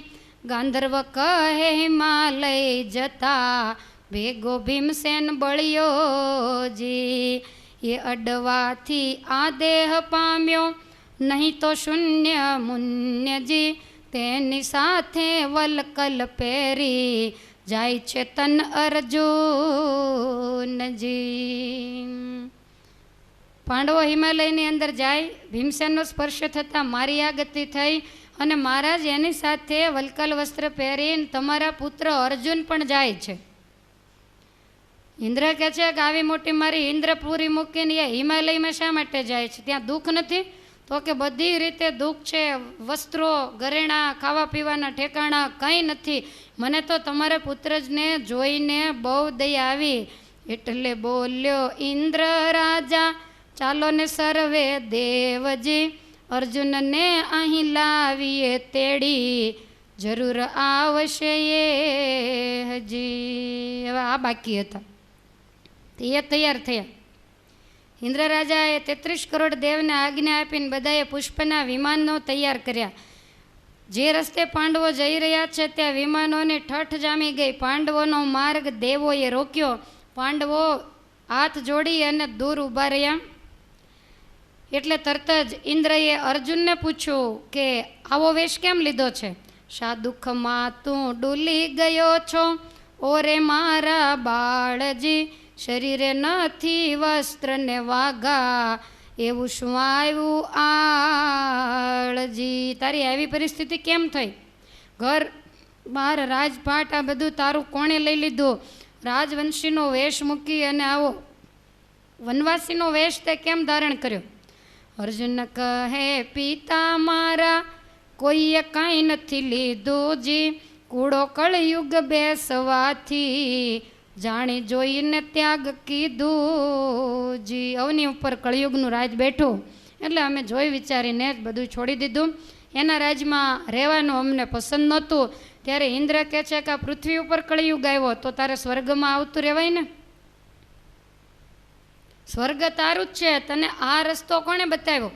ગાંધર્વ કહે હિમાલય જતા ભેગો ભીમસેન બળ્યો જી. એ અડવાથી આ દેહ પામ્યો, નહીં તો શૂન્ય મુન્યજી. તેની સાથે વલકલ પહેરી જાય છે તન અર્જુનજી. પાંડવો હિમાલયની અંદર જાય. ભીમસેનનો સ્પર્શ થતાં મારી આ ગતિ થઈ અને મહારાજ એની સાથે વલકલ વસ્ત્ર પહેરીને તમારા પુત્ર અર્જુન પણ જાય છે. ઇન્દ્ર કહે છે કે આવી મોટી મારી ઇન્દ્રપુરી મૂકીને એ હિમાલયમાં શા માટે જાય છે? ત્યાં દુઃખ નથી? તો કે બધી રીતે દુઃખ છે. વસ્ત્રો, ઘરેણાં, ખાવા પીવાના ઠેકાણા કંઈ નથી. મને તો તમારા પુત્રજને જોઈને બહુ દયા આવી. એટલે બોલ્યો ઇન્દ્ર રાજા, ચાલો ને સર્વે દેવજી. અર્જુનને અહીં લાવીએ તેડી, જરૂર આવશે એ હજી. હવે આ બાકી હતા તે એ તૈયાર થયા. ઇન્દ્ર રાજાએ 33 કરોડ દેવને આજ્ઞા આપીને બધાએ પુષ્પના વિમાનો તૈયાર કર્યા. જે રસ્તે પાંડવો જઈ રહ્યા છે ત્યાં વિમાનોની ઠઠ જામી ગઈ. પાંડવોનો માર્ગ દેવોએ રોક્યો. પાંડવો હાથ જોડી અને દૂર ઊભા રહ્યા. એટલે તરત જ ઇન્દ્રએ અર્જુનને પૂછ્યું કે આવો વેશ કેમ લીધો છે? શા દુઃખમાં તું ડૂલી ગયો છો ઓરે મારા બાળજી. શરીરે નથી વસ્ત્ર ને વાઘા, એવું શું આવ્યું આળજી. તારી આવી પરિસ્થિતિ કેમ થઈ? ઘર બહાર રાજપાટ આ બધું તારું કોણે લઈ લીધું? રાજવંશીનો વેશ મૂકી અને આવો વનવાસીનો વેશ તે કેમ ધારણ કર્યો? અર્જુન કહે પિતા મારા, કોઈએ કાંઈ નથી લીધું જી. કૂડો કળયુગ બેસવાથી જાણી જોઈને ત્યાગ કીધું જી. અવની ઉપર કળયુગનું રાજ બેઠું એટલે અમે જોઈ વિચારીને જ બધું છોડી દીધું. એના રાજમાં રહેવાનું અમને પસંદ નહોતું. ત્યારે ઇન્દ્ર કહે છે કે આ પૃથ્વી ઉપર કળિયુગ આવ્યો તો તારે સ્વર્ગમાં આવતું રહેવાય ને. સ્વર્ગ તારું જ છે, તને આ રસ્તો કોણે બતાવ્યો?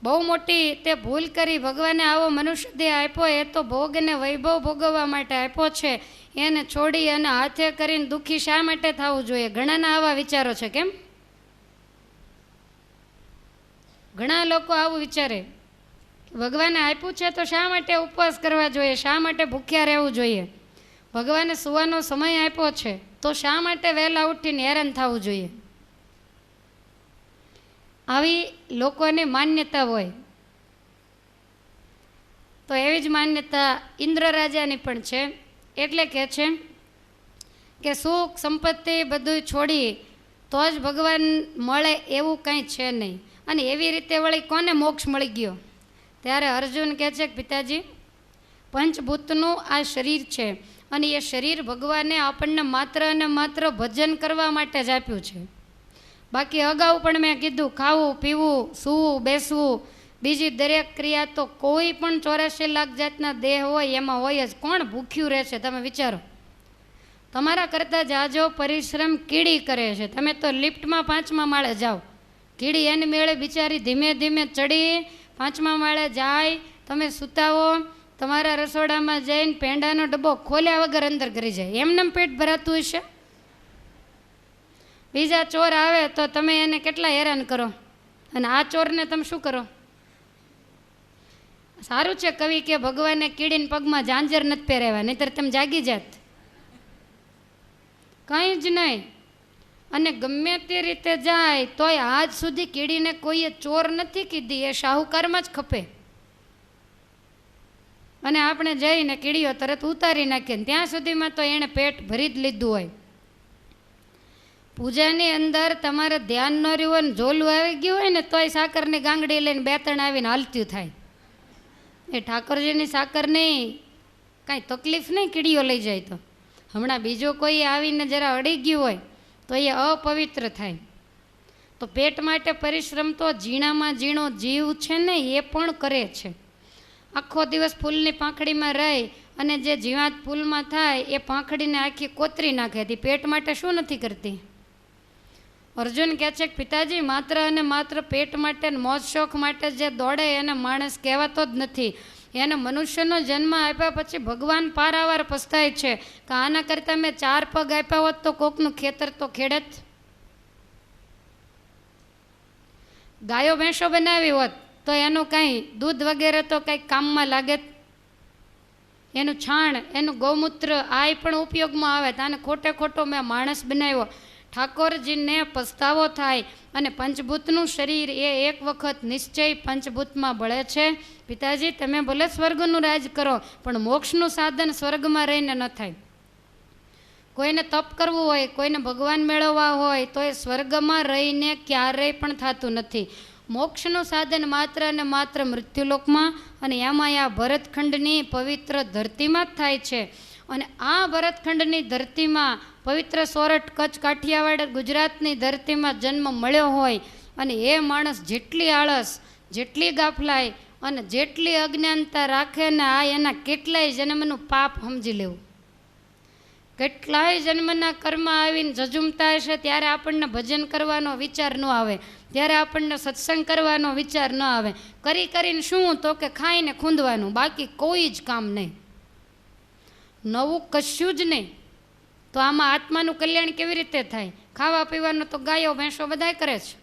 બહુ મોટી તે ભૂલ કરી. ભગવાને આવો મનુષ્ય દેહ આપ્યો એ તો ભોગ અને વૈભવ ભોગવવા માટે આપ્યો છે. એને છોડી અને હાથે કરીને દુઃખી શા માટે થવું જોઈએ? ઘણાના આવા વિચારો છે. કેમ? ઘણા લોકો આવું વિચારે, ભગવાને આપ્યું છે તો શા માટે ઉપવાસ કરવા જોઈએ? શા માટે ભૂખ્યા રહેવું જોઈએ? ભગવાને સુવાનો સમય આપ્યો છે તો શા માટે વહેલા ઉઠીને હેરાન થવું જોઈએ? આવી લોકોની માન્યતા હોય. તો એવી જ માન્યતા ઇન્દ્ર રાજાની પણ છે. એટલે કહે છે કે સુખ સંપત્તિ બધું છોડી તો જ ભગવાન મળે એવું કંઈ છે નહીં. અને એવી રીતે વળી કોને મોક્ષ મળી ગયો? ત્યારે અર્જુન કહે છે કે પિતાજી, પંચભૂતનું આ શરીર છે અને એ શરીર ભગવાને આપણને માત્ર અને માત્ર ભજન કરવા માટે જ આપ્યું છે. બાકી અગાઉ પણ મેં કીધું, ખાવું પીવું સૂવું બેસવું બીજી દરેક ક્રિયા તો કોઈ પણ 84 લાખ જાતના દેહ હોય એમાં હોય જ. કોણ ભૂખ્યું રહે છે? તમે વિચારો. તમારા કરતાં જાજો પરિશ્રમ કીડી કરે છે. તમે તો લિફ્ટમાં 5મા માળે જાઓ, કીડી એને મેળે બિચારી ધીમે ધીમે ચડી 5મા માળે જાય. તમે સૂતાવો, તમારા રસોડામાં જઈને પેંડાનો ડબ્બો ખોલ્યા વગર અંદર કરી જાય. એમને પેટ ભરાતું હશે. બીજા ચોર આવે તો તમે એને કેટલા હેરાન કરો, અને આ ચોરને તમે શું કરો? સારું છે કવિ કે ભગવાને કીડીને પગમાં ઝાંઝર નથી પહેરાવ્યા, નહીતર તમે જાગી જાત. કંઈ જ નહીં. અને ગમે તે રીતે જાય તોય આજ સુધી કીડીને કોઈએ ચોર નથી કીધી, એ શાહુકારમાં જ ખપે. અને આપણે જઈને કીડીઓ તરત ઉતારી નાખીએ. ત્યાં સુધીમાં તો એણે પેટ ભરી જ લીધું હોય. પૂજાની અંદર તમારે ધ્યાન ન રહ્યું હોય ને ઝોલું આવી ગયું હોય ને તોય સાકરની ગાંગડી લઈને 2-3 આવીને હાલતું થાય. એ ઠાકોરજીની સાકર નહીં, કાંઈ તકલીફ નહીં કીડીઓ લઈ જાય તો. હમણાં બીજો કોઈ આવીને જરા અડી ગયું હોય તો એ અપવિત્ર થાય. તો પેટ માટે પરિશ્રમ તો ઝીણામાં ઝીણો જીવ છે ને એ પણ કરે છે. આખો દિવસ ફૂલની પાંખડીમાં રહી અને જે જીવાત ફૂલમાં થાય એ પાંખડીને આખી કોતરી નાખે. હતી પેટ માટે શું નથી કરતી? અર્જુન કહે છે કે પિતાજી, માત્ર અને માત્ર પેટ માટે મોજ શોખ માટે જે દોડે એને માણસ કહેવાતો જ નથી. એને મનુષ્યનો જન્મ આપ્યા પછી ભગવાન પારાવાર પસ્તાય છે કે આના કરતાં મેં 4 પગ આપ્યા હોત તો કોકનું ખેતર તો ખેડત. ગાયો ભેંસો બનાવી હોત તો એનું કાંઈ દૂધ વગેરે તો કંઈક કામમાં લાગે. એનું છાણ, એનું ગૌમૂત્ર આ પણ ઉપયોગમાં આવે. આને ખોટે ખોટો મેં માણસ બનાવ્યો. ઠાકોરજીને પસ્તાવો થાય. અને પંચભૂતનું શરીર એ એક વખત નિશ્ચય પંચભૂતમાં બળે છે. પિતાજી, તમે ભલે સ્વર્ગનું રાજ કરો પણ મોક્ષનું સાધન સ્વર્ગમાં રહીને ન થાય. કોઈને તપ કરવું હોય, કોઈને ભગવાન મેળવવા હોય તો એ સ્વર્ગમાં રહીને ક્યારેય પણ થતું નથી. મોક્ષનું સાધન માત્ર અને માત્ર મૃત્યુલોકમાં અને એમાં આ ભરતખંડની પવિત્ર ધરતીમાં જ થાય છે. અને આ ભરતખંડની ધરતીમાં પવિત્ર સોરઠ, કચ્છ, કાઠિયાવાડ, ગુજરાતની ધરતીમાં જન્મ મળ્યો હોય અને એ માણસ જેટલી આળસ, જેટલી ગાફલાઈ અને જેટલી અજ્ઞાનતા રાખે ને આ એના કેટલાય જન્મનું પાપ સમજી લેવું. કેટલાય જન્મના કર્મ આવીને ઝઝુમતા હશે ત્યારે આપણને ભજન કરવાનો વિચાર ન આવે, ત્યારે આપણને સત્સંગ કરવાનો વિચાર ન આવે. કરી કરીને શું? તો કે ખાઈને ખૂંદવાનું, બાકી કોઈ જ કામ નહીં, નવું કશું જ નહીં. તો આમાં આત્માનું કલ્યાણ કેવી રીતે થાય? ખાવા પીવાનું તો ગાયો ભેંસો બધાય કરે છે.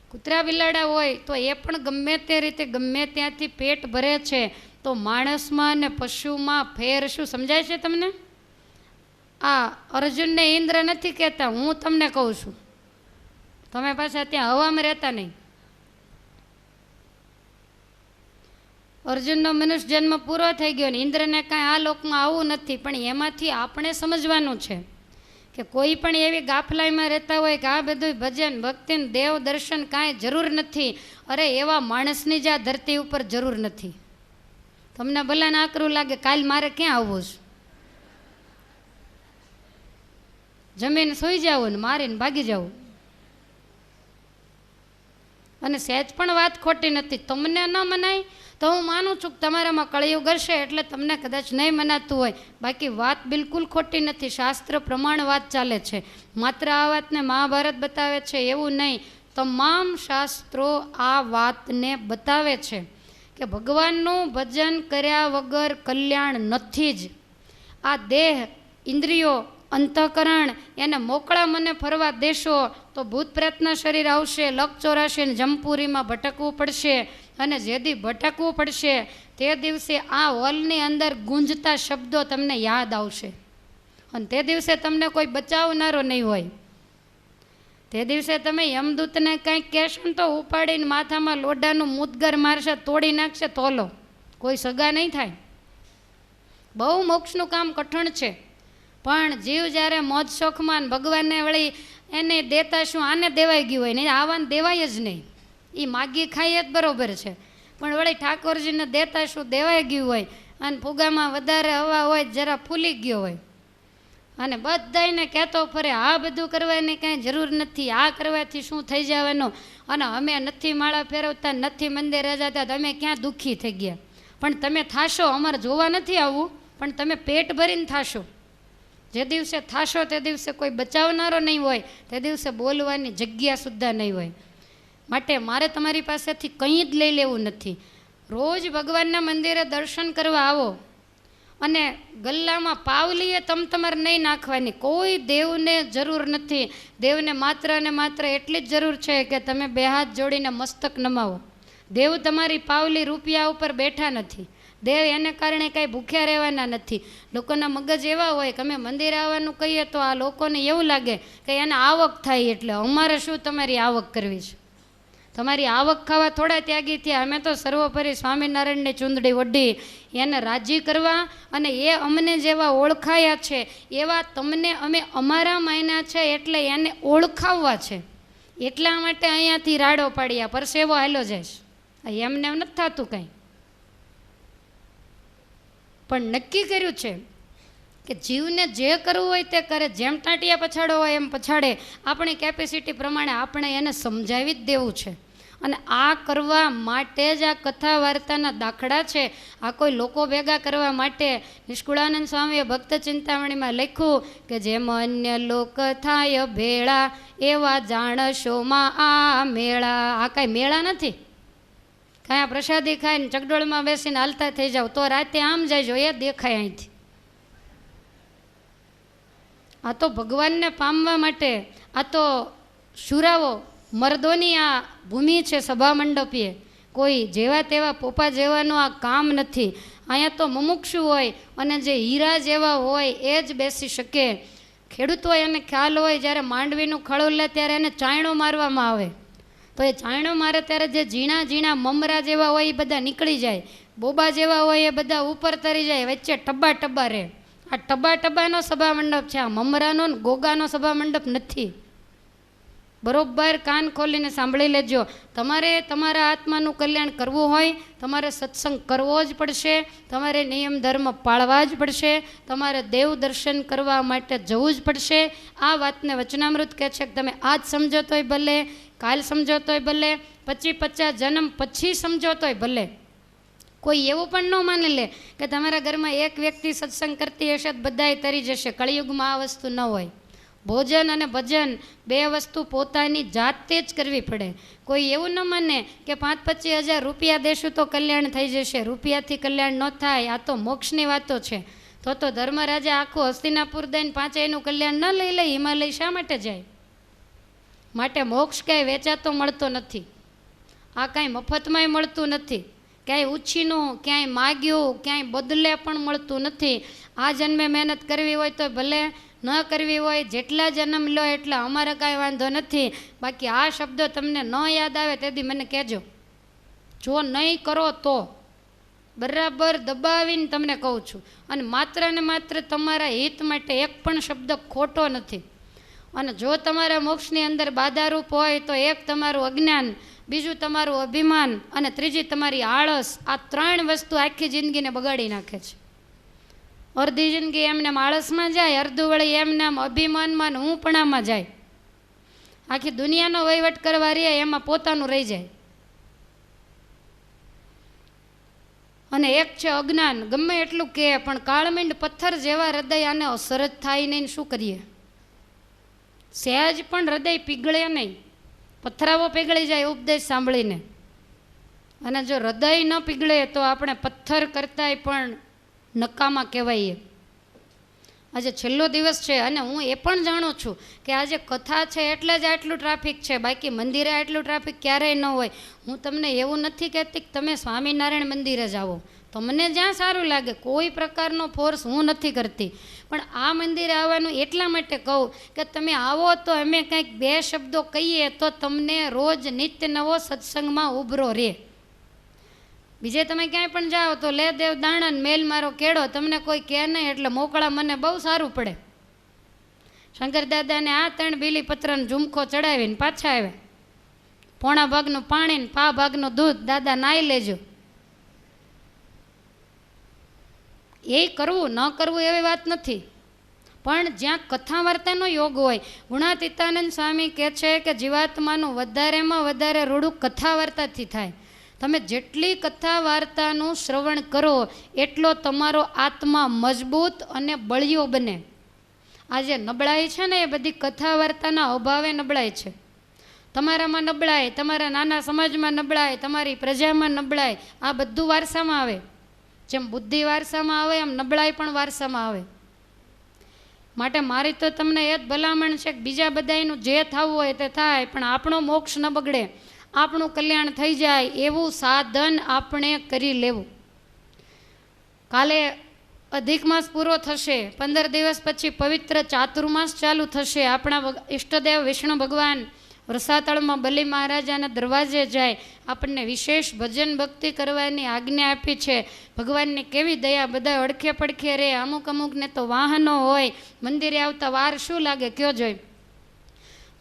કૂતરા બિલાડા હોય તો એ પણ ગમે તે રીતે ગમે ત્યાંથી પેટ ભરે છે. તો માણસમાં અને પશુમાં ફેર શું? સમજાય છે તમને? આ અર્જુનને ઇન્દ્ર નથી કહેતા, હું તમને કહું છું. તમે પાછા ત્યાં હવામાં રહેતા નહીં. અર્જુનનો મનુષ્ય જન્મ પૂરો થઈ ગયો ને ઇન્દ્રને કાંઈ આ લોકમાં આવું નથી. પણ એમાંથી આપણે સમજવાનું છે કે કોઈ પણ એવી ગાફલાઈમાં રહેતા હોય કે આ બધું ભજન ભક્તિ દેવ દર્શન કાંઈ જરૂર નથી. અરે એવા માણસની જ આ ધરતી ઉપર જરૂર નથી. તમને ભલાને આકરું લાગે, કાલ મારે ક્યાં આવવું છે? જમીન સૂઈ જવું ને મારીને ભાગી જવું. અને સહેજ પણ વાત ખોટી નથી. તમને ન મનાય તો હું માનું છું કે તમારામાં કળિયુગ હશે એટલે તમને કદાચ નહીં મનાતું હોય, બાકી વાત બિલકુલ ખોટી નથી. શાસ્ત્ર પ્રમાણ વાત ચાલે છે. માત્ર આ વાતને મહાભારત બતાવે છે એવું નહીં, તમામ શાસ્ત્રો આ વાતને બતાવે છે કે ભગવાનનું ભજન કર્યા વગર કલ્યાણ નથી જ. આ દેહ, ઇન્દ્રિયો, અંતઃકરણ એને મોકળા મને ફરવા દેશો તો ભૂત પ્રેતના શરીર આવશે, લક 84 ને જમપુરીમાં ભટકવું પડશે. અને જેથી ભટકવું પડશે તે દિવસે આ હોલની અંદર ગુંજતા શબ્દો તમને યાદ આવશે, અને તે દિવસે તમને કોઈ બચાવનારો નહીં હોય. તે દિવસે તમે યમદૂતને કંઈક કહેશો ને તો ઉપાડીને માથામાં લોડાનું મુદગર મારશે, તોડી નાખશે તોલો, કોઈ સગા નહીં થાય. બહુ મોક્ષનું કામ કઠણ છે, પણ જીવ જ્યારે મોજ શોખમાં ભગવાનને વળી એને દેતા શું, આને દેવાઈ ગયું હોય ને આવાને દેવાય જ નહીં. એ માગી ખાઈએ જ બરાબર છે, પણ વળી ઠાકોરજીને દેતા શું દેવાઈ ગયું હોય, અને ફુગામાં વધારે હવા હોય, જરા ફૂલી ગયો હોય, અને બધાને કહેતો ફરે આ બધું કરવાની કાંઈ જરૂર નથી, આ કરવાથી શું થઈ જવાનું, અને અમે નથી માળા ફેરવતા, નથી મંદિરે જતા, તમે ક્યાં દુઃખી થઈ ગયા. પણ તમે થાશો, અમારે જોવા નથી આવવું, પણ તમે પેટ ભરીને થાશો. જે દિવસે થાશો તે દિવસે કોઈ બચાવનારો નહીં હોય, તે દિવસે બોલવાની જગ્યા સુદ્ધા નહીં હોય. માટે મારે તમારી પાસેથી કંઈ જ લઈ લેવું નથી. રોજ ભગવાનના મંદિરે દર્શન કરવા આવો, અને ગલ્લામાં પાવલીએ તમારે નહીં નાખવાની. કોઈ દેવને જરૂર નથી. દેવને માત્ર અને માત્ર એટલી જ જરૂર છે કે તમે બે હાથ જોડીને મસ્તક નમાવો. દેવ તમારી પાવલી રૂપિયા ઉપર બેઠા નથી. દેવ એને કારણે કાંઈ ભૂખ્યા રહેવાના નથી. લોકોના મગજ એવા હોય કે અમે મંદિરે આવવાનું કહીએ તો આ લોકોને એવું લાગે કે એને આવક થાય, એટલે અમારે શું તમારી આવક કરવી છે? તમારી આવક ખાવા થોડા ત્યાગી થયા. અમે તો સર્વોપરી સ્વામિનારાયણની ચૂંદડી વઢી એને રાજી કરવા, અને એ અમને જેવા ઓળખાયા છે એવા તમને અમે અમારા માન્યા છે, એટલે એને ઓળખાવવા છે. એટલા માટે અહીંયાથી રાડો પાડ્યા, પરસેવો હાલો જઈશ. એમને એમ નથી થતું કાંઈ, પણ નક્કી કર્યું છે કે જીવને જે કરવું હોય તે કરે. જેમ ટાંટિયા પછાડો હોય એમ પછાડે. આપણી કેપેસિટી પ્રમાણે આપણે એને સમજાવી જ દેવું છે. અને આ કરવા માટે જ આ કથા વાર્તાના દાખલા છે. આ કોઈ લોકો ભેગા કરવા માટે. નિષ્કુળાનંદ સ્વામીએ ભક્ત ચિંતામણીમાં લખ્યું કે જેમ અન્ય લોક થાય ભેળા, એવા જાણશોમાં આ મેળા. આ કાંઈ મેળા નથી. કાંઈ પ્રસાદી ખાઈને ચકડોળમાં બેસીને હાલતા થઈ જાવ તો રાતે આમ જાય એ દેખાય અહીંથી. આ તો ભગવાનને પામવા માટે, આ તો શુરાઓ મર્દોની આ ભૂમિ છે, સભા મંડપીએ. કોઈ જેવા તેવા પોપા જેવાનું આ કામ નથી. અહીંયા તો મુમુક્ષુ હોય અને જે હીરા જેવા હોય એ જ બેસી શકે. ખેડૂત હોય એને ખ્યાલ હોય, જ્યારે માંડવીનું ખળું લે ત્યારે એને ચાયણો મારવામાં આવે, તો એ ચાયણો મારે ત્યારે જે ઝીણા ઝીણા મમરા જેવા હોય એ બધા નીકળી જાય, બોબા જેવા હોય એ બધા ઉપર તરી જાય, વચ્ચે ટબ્બા ટબ્બા રહે. આ ટબ્બા ટબ્બાનો સભા મંડપ છે, આ મમરાનો ને ગોગાનો સભા મંડપ નથી. બરોબર કાન ખોલીને સાંભળી લેજો. તમારે તમારા આત્માનું કલ્યાણ કરવું હોય, તમારે સત્સંગ કરવો જ પડશે, તમારે નિયમ ધર્મ પાળવા જ પડશે, તમારે દેવ દર્શન કરવા માટે જવું જ પડશે. આ વાતને વચનામૃત કહે છે કે તમે આજ સમજો તોય ભલે, કાલ સમજો તોય ભલે, 50 જન્મ પછી સમજો તોય ભલે. કોઈ એવું પણ ન માની લે કે તમારા ઘરમાં એક વ્યક્તિ સત્સંગ કરતી હશે તો બધાય તરી જશે. કળિયુગમાં આ વસ્તુ ન હોય. ભોજન અને ભજન બે વસ્તુ પોતાની જાતે જ કરવી પડે. કોઈ એવું ન માને કે 5-25 હજાર રૂપિયા દેશું તો કલ્યાણ થઈ જશે. રૂપિયાથી કલ્યાણ ન થાય. આ તો મોક્ષની વાતો છે. તો ધર્મરાજા આખું હસ્તિનાપુર દઈને પાંચેયનું કલ્યાણ ન લઈ લે. હિમાલય શા માટે જાય? માટે મોક્ષ કાંઈ વેચાતો મળતો નથી. આ કાંઈ મફતમાંય મળતું નથી. ક્યાંય ઉછીનું, ક્યાંય માગ્યું, ક્યાંય બદલે પણ મળતું નથી. આ જન્મે મહેનત કરવી હોય તો ભલે, ન કરવી હોય જેટલા જન્મ લો એટલા, અમારે કાંઈ વાંધો નથી. બાકી આ શબ્દો તમને ન યાદ આવે તેથી મને કહેજો. જો નહીં કરો તો બરાબર દબાવીને તમને કહું છું. અને માત્ર ને માત્ર તમારા હિત માટે એક પણ શબ્દ ખોટો નથી. અને જો તમારા મોક્ષની અંદર બાધારૂપ હોય તો એક તમારું અજ્ઞાન, બીજું તમારું અભિમાન, અને ત્રીજી તમારી આળસ. આ 3 વસ્તુ આખી જિંદગીને બગાડી નાખે છે. અડધી જિંદગી એમને આળસમાં જાય, અડધું વળી એમને અભિમાનમાં ને હુંપણામાં જાય. આખી દુનિયાનો વહીવટ કરવા રહે એમાં પોતાનું રહી જાય. અને એક છે અજ્ઞાન. ગમે એટલું કહે પણ કાળમીંડ પથ્થર જેવા હૃદય આને અસર જ થાય નહીં. શું કરીએ? સહેજ પણ હૃદય પીગળે નહીં, પથ્થરાવો પીગળી જાય ઉપદેશ સાંભળીને. અને જો હૃદય ન પીગળે તો આપણે પથ્થર કરતાંય પણ નકામા કહેવાઈએ. આજે છેલ્લો દિવસ છે અને હું એ પણ જાણું છું કે આજે કથા છે એટલે જ આટલું ટ્રાફિક છે, બાકી મંદિરે આટલું ટ્રાફિક ક્યારેય ન હોય. હું તમને એવું નથી કહેતી કે તમે સ્વામિનારાયણ મંદિરે જાઓ, તમને જ્યાં સારું લાગે, કોઈ પ્રકારનો ફોર્સ હું નથી કરતી. પણ આ મંદિરે આવવાનું એટલા માટે કહું કે તમે આવો તો અમે કંઈક બે શબ્દો કહીએ તો તમને રોજ નિત્ય નવો સત્સંગમાં ઉભરો રહે. બીજે તમે ક્યાંય પણ જાઓ તો લે દેવ દાણન મેલ મારો કેળો, તમને કોઈ કહે નહીં એટલે મોકળા મને બહુ સારું પડે. શંકર દાદાને આ 3 બીલીપત્રનો ઝુમખો ચડાવીને પાછા આવ્યા. પોણા ભાગનું પાણી ને પા ભાગનું દૂધ, દાદા નાઈ લેજો. એ કરવું ન કરવું એવી વાત નથી, પણ જ્યાં કથા વાર્તાનો યોગ હોય. ગુણાતીતાનંદ સ્વામી કહે છે કે જીવાત્માનું વધારેમાં વધારે રૂડું કથા વાર્તાથી થાય. તમે જેટલી કથા વાર્તાનું શ્રવણ કરો એટલો તમારો આત્મા મજબૂત અને બળિયો બને. આ જે નબળાઈ છે ને એ બધી કથા વાર્તાના અભાવે નબળાઈ છે. તમારામાં નબળાઈ, તમારા નાના સમાજમાં નબળાઈ, તમારી પ્રજામાં નબળાઈ, આ બધું વારસામાં આવે. જેમ બુદ્ધિ વારસામાં આવે એમ નબળાઈ પણ વારસામાં આવે. માટે મારી તો તમને એ જ ભલામણ છે કે બીજા બધાનું જે થવું હોય તે થાય, પણ આપણો મોક્ષ ન બગડે, આપણું કલ્યાણ થઈ જાય એવું સાધન આપણે કરી લેવું. કાલે અધિક માસ પૂરો થશે, 15 દિવસ પછી પવિત્ર ચાતુર્માસ ચાલુ થશે. આપણા ઈષ્ટદેવ વિષ્ણુ ભગવાન વરસાતળમાં બલિ મહારાજાના દરવાજે જાય. આપણને વિશેષ ભજન ભક્તિ કરવાની આજ્ઞા આપી છે. ભગવાનની કેવી દયા, બધા અડખે પડખે રહે. અમુકને તો વાહનો હોય, મંદિરે આવતા વાર શું લાગે કયો જોઈ.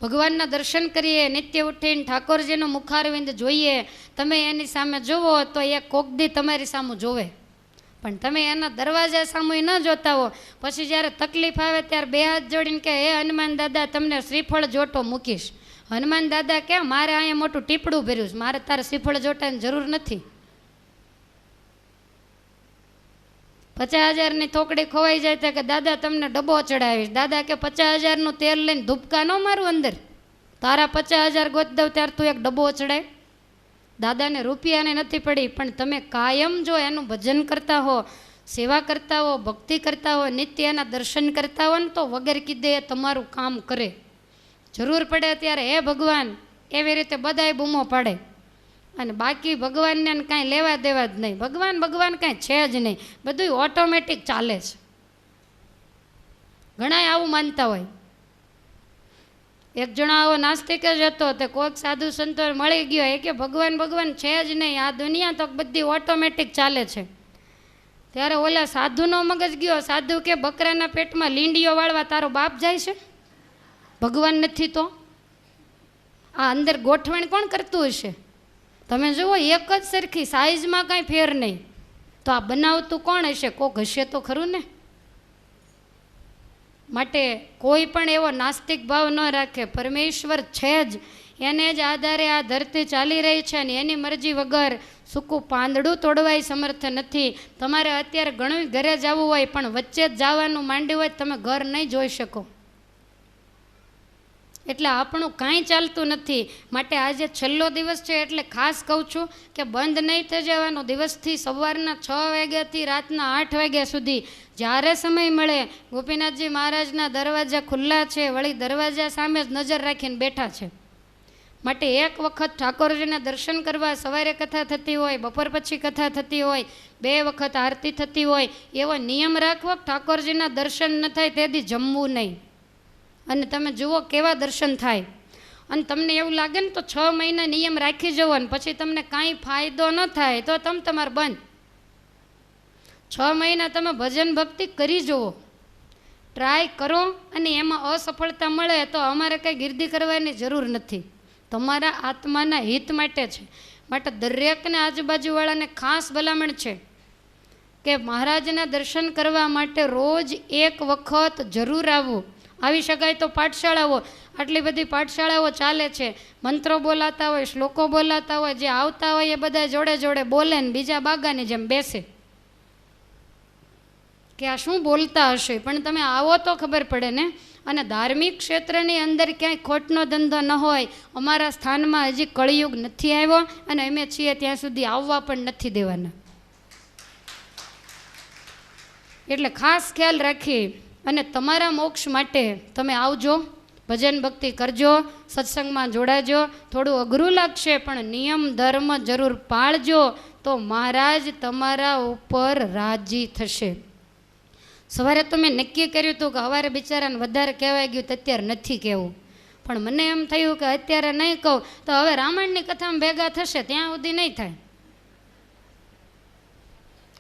ભગવાનના દર્શન કરીએ, નિત્ય ઉઠીને ઠાકોરજીનું મુખારવિંદ જોઈએ. તમે એની સામે જુઓ તો એ કોકદી તમારી સામું જોવે, પણ તમે એના દરવાજા સામું ન જોતા હો. પછી જ્યારે તકલીફ આવે ત્યારે 2 હાથ જોડીને કે હે હનુમાન દાદા તમને શ્રીફળ જોટો મૂકીશ. હનુમાન દાદા કે મારે અહીંયા મોટું ટીપડું ભર્યું છે, મારે તારે શ્રીફળ જોટાની જરૂર નથી. 50,000ની થોકડી ખોવાઈ જાય તો કે દાદા તમને ડબ્બો ચડાવીશ. દાદા કે 50,000નું તેલ લઈને ધૂપકા ન મારું અંદર, તારા 50,000 ગોત દઉં ત્યારે તું એક ડબ્બો ચડાય. દાદાને રૂપિયાને નથી પડી, પણ તમે કાયમ જો એનું ભજન કરતા હો, સેવા કરતા હો, ભક્તિ કરતા હો, નિત્ય એના દર્શન કરતા હો ને તો વગર કીધે એ તમારું કામ કરે. જરૂર પડે ત્યારે હે ભગવાન એવી રીતે બધાય બૂમો પાડે. અને બાકી ભગવાનને કાંઈ લેવા દેવા જ નહીં. ભગવાન કાંઈ છે જ નહીં, બધું ઓટોમેટિક ચાલે છે. ઘણાય આવું માનતા હોય. એક જણો આવો નાસ્તિક જ હતો, તે કોઈક સાધુ સંતો મળી ગયો, એ કે ભગવાન છે જ નહીં, આ દુનિયા તો બધી ઓટોમેટિક ચાલે છે. ત્યારે ઓલા સાધુનો મગજ ગયો. સાધુ કે બકરાના પેટમાં લીંડીઓ વાળવા તારો બાપ જાય છે, ભગવાન નથી તો આ અંદર ગોઠવણ કોણ કરતું હશે? તમે જુઓ એક જ સરખી સાઈઝમાં કાંઈ ફેર નહીં, તો આ બનાવતું કોણ હશે? કોક હશે તો ખરું ને. માટે કોઈ પણ એવો નાસ્તિક ભાવ ન રાખે. પરમેશ્વર છે જ, એને જ આધારે આ ધરતી ચાલી રહી છે અને એની મરજી વગર સૂકું પાંદડું તોડવાય સમર્થ નથી. તમારે અત્યારે ઘણું ઘરે જવું હોય પણ વચ્ચે જ જવાનું માંડ્યું હોય તમે ઘર નહીં જોઈ શકો. એટલે આપણું કાંઈ ચાલતું નથી. માટે આજે છેલ્લો દિવસ છે એટલે ખાસ કહું છું કે બંધ નહીં થઈ જવાનો. દિવસથી સવારના 6 વાગ્યાથી રાતના 8 વાગ્યા સુધી જ્યારે સમય મળે, ગોપીનાથજી મહારાજના દરવાજા ખુલ્લા છે, વળી દરવાજા સામે જ નજર રાખીને બેઠા છે. માટે એક વખત ઠાકોરજીના દર્શન કરવા, સવારે કથા થતી હોય, બપોર પછી કથા થતી હોય, 2 વખત આરતી થતી હોય, એવો નિયમ રાખવો. ઠાકોરજીના દર્શન ન થાય તેથી જમવું નહીં. અને તમે જુઓ કેવા દર્શન થાય. અને તમને એવું લાગે ને તો 6 મહિના નિયમ રાખી જવો ને પછી તમને કાંઈ ફાયદો ન થાય તો તમારે બંધ. 6 મહિના તમે ભજન ભક્તિ કરી જુઓ, ટ્રાય કરો, અને એમાં અસફળતા મળે તો અમારે કંઈ ગીર્દી કરવાની જરૂર નથી. તમારા આત્માના હિત માટે છે. માટે દરેકને આજુબાજુવાળાને ખાસ ભલામણ છે કે મહારાજના દર્શન કરવા માટે રોજ 1 વખત જરૂર આવવું. આવી શકાય તો પાઠશાળાઓ, આટલી બધી પાઠશાળાઓ ચાલે છે, મંત્રો બોલાતા હોય, શ્લોકો બોલાતા હોય, જે આવતા હોય એ બધા જોડે જોડે બોલે ને બીજા બાગાની જેમ બેસે કે આ શું બોલતા હશે. પણ તમે આવો તો ખબર પડે ને. અને ધાર્મિક ક્ષેત્રની અંદર ક્યાંય ખોટનો ધંધો ન હોય. અમારા સ્થાનમાં હજી કળિયુગ નથી આવ્યો અને અમે છીએ ત્યાં સુધી આવવા પણ નથી દેવાના. એટલે ખાસ ખ્યાલ રાખી અને તમારા મોક્ષ માટે તમે આવજો, ભજન ભક્તિ કરજો, સત્સંગમાં જોડાજો. થોડું અઘરું લાગશે પણ નિયમ ધર્મ જરૂર પાળજો તો મહારાજ તમારા ઉપર રાજી થશે. સવારે તો મેં નક્કી કર્યું હતું કે સવારે બિચારાને વધારે કહેવાય ગયું તો અત્યારે નથી કહેવું, પણ મને એમ થયું કે અત્યારે નહીં કહું તો હવે રામાયણની કથામાં ભેગા થશે ત્યાં સુધી નહીં થાય.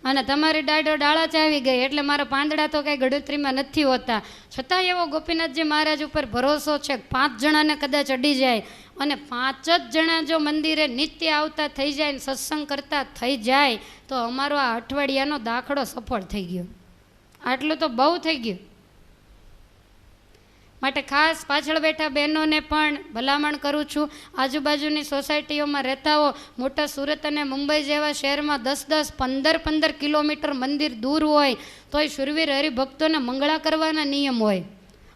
અને તમારી ડાળો ડાળા જ આવી ગઈ એટલે મારા પાંદડા તો કાંઈ ગડોતરીમાં નથી હોતા. છતાં એવો ગોપીનાથજી મહારાજ ઉપર ભરોસો છે. 5 જણાને કદાચ અડી જાય અને 5 જ જણા જો મંદિરે નિત્ય આવતા થઈ જાય ને સત્સંગ કરતા થઈ જાય તો અમારો આ અઠવાડિયાનો દાખલો સફળ થઈ ગયો. આટલું તો બહુ થઈ ગયું. માટે ખાસ પાછળ બેઠા બહેનોને પણ ભલામણ કરું છું, આજુબાજુની સોસાયટીઓમાં રહેતા હો, મોટા સુરત અને મુંબઈ જેવા શહેરમાં 10-10, 15-15 કિલોમીટર મંદિર દૂર હોય તોય શુરવીર હરિભક્તોને મંગળા કરવાના નિયમ હોય.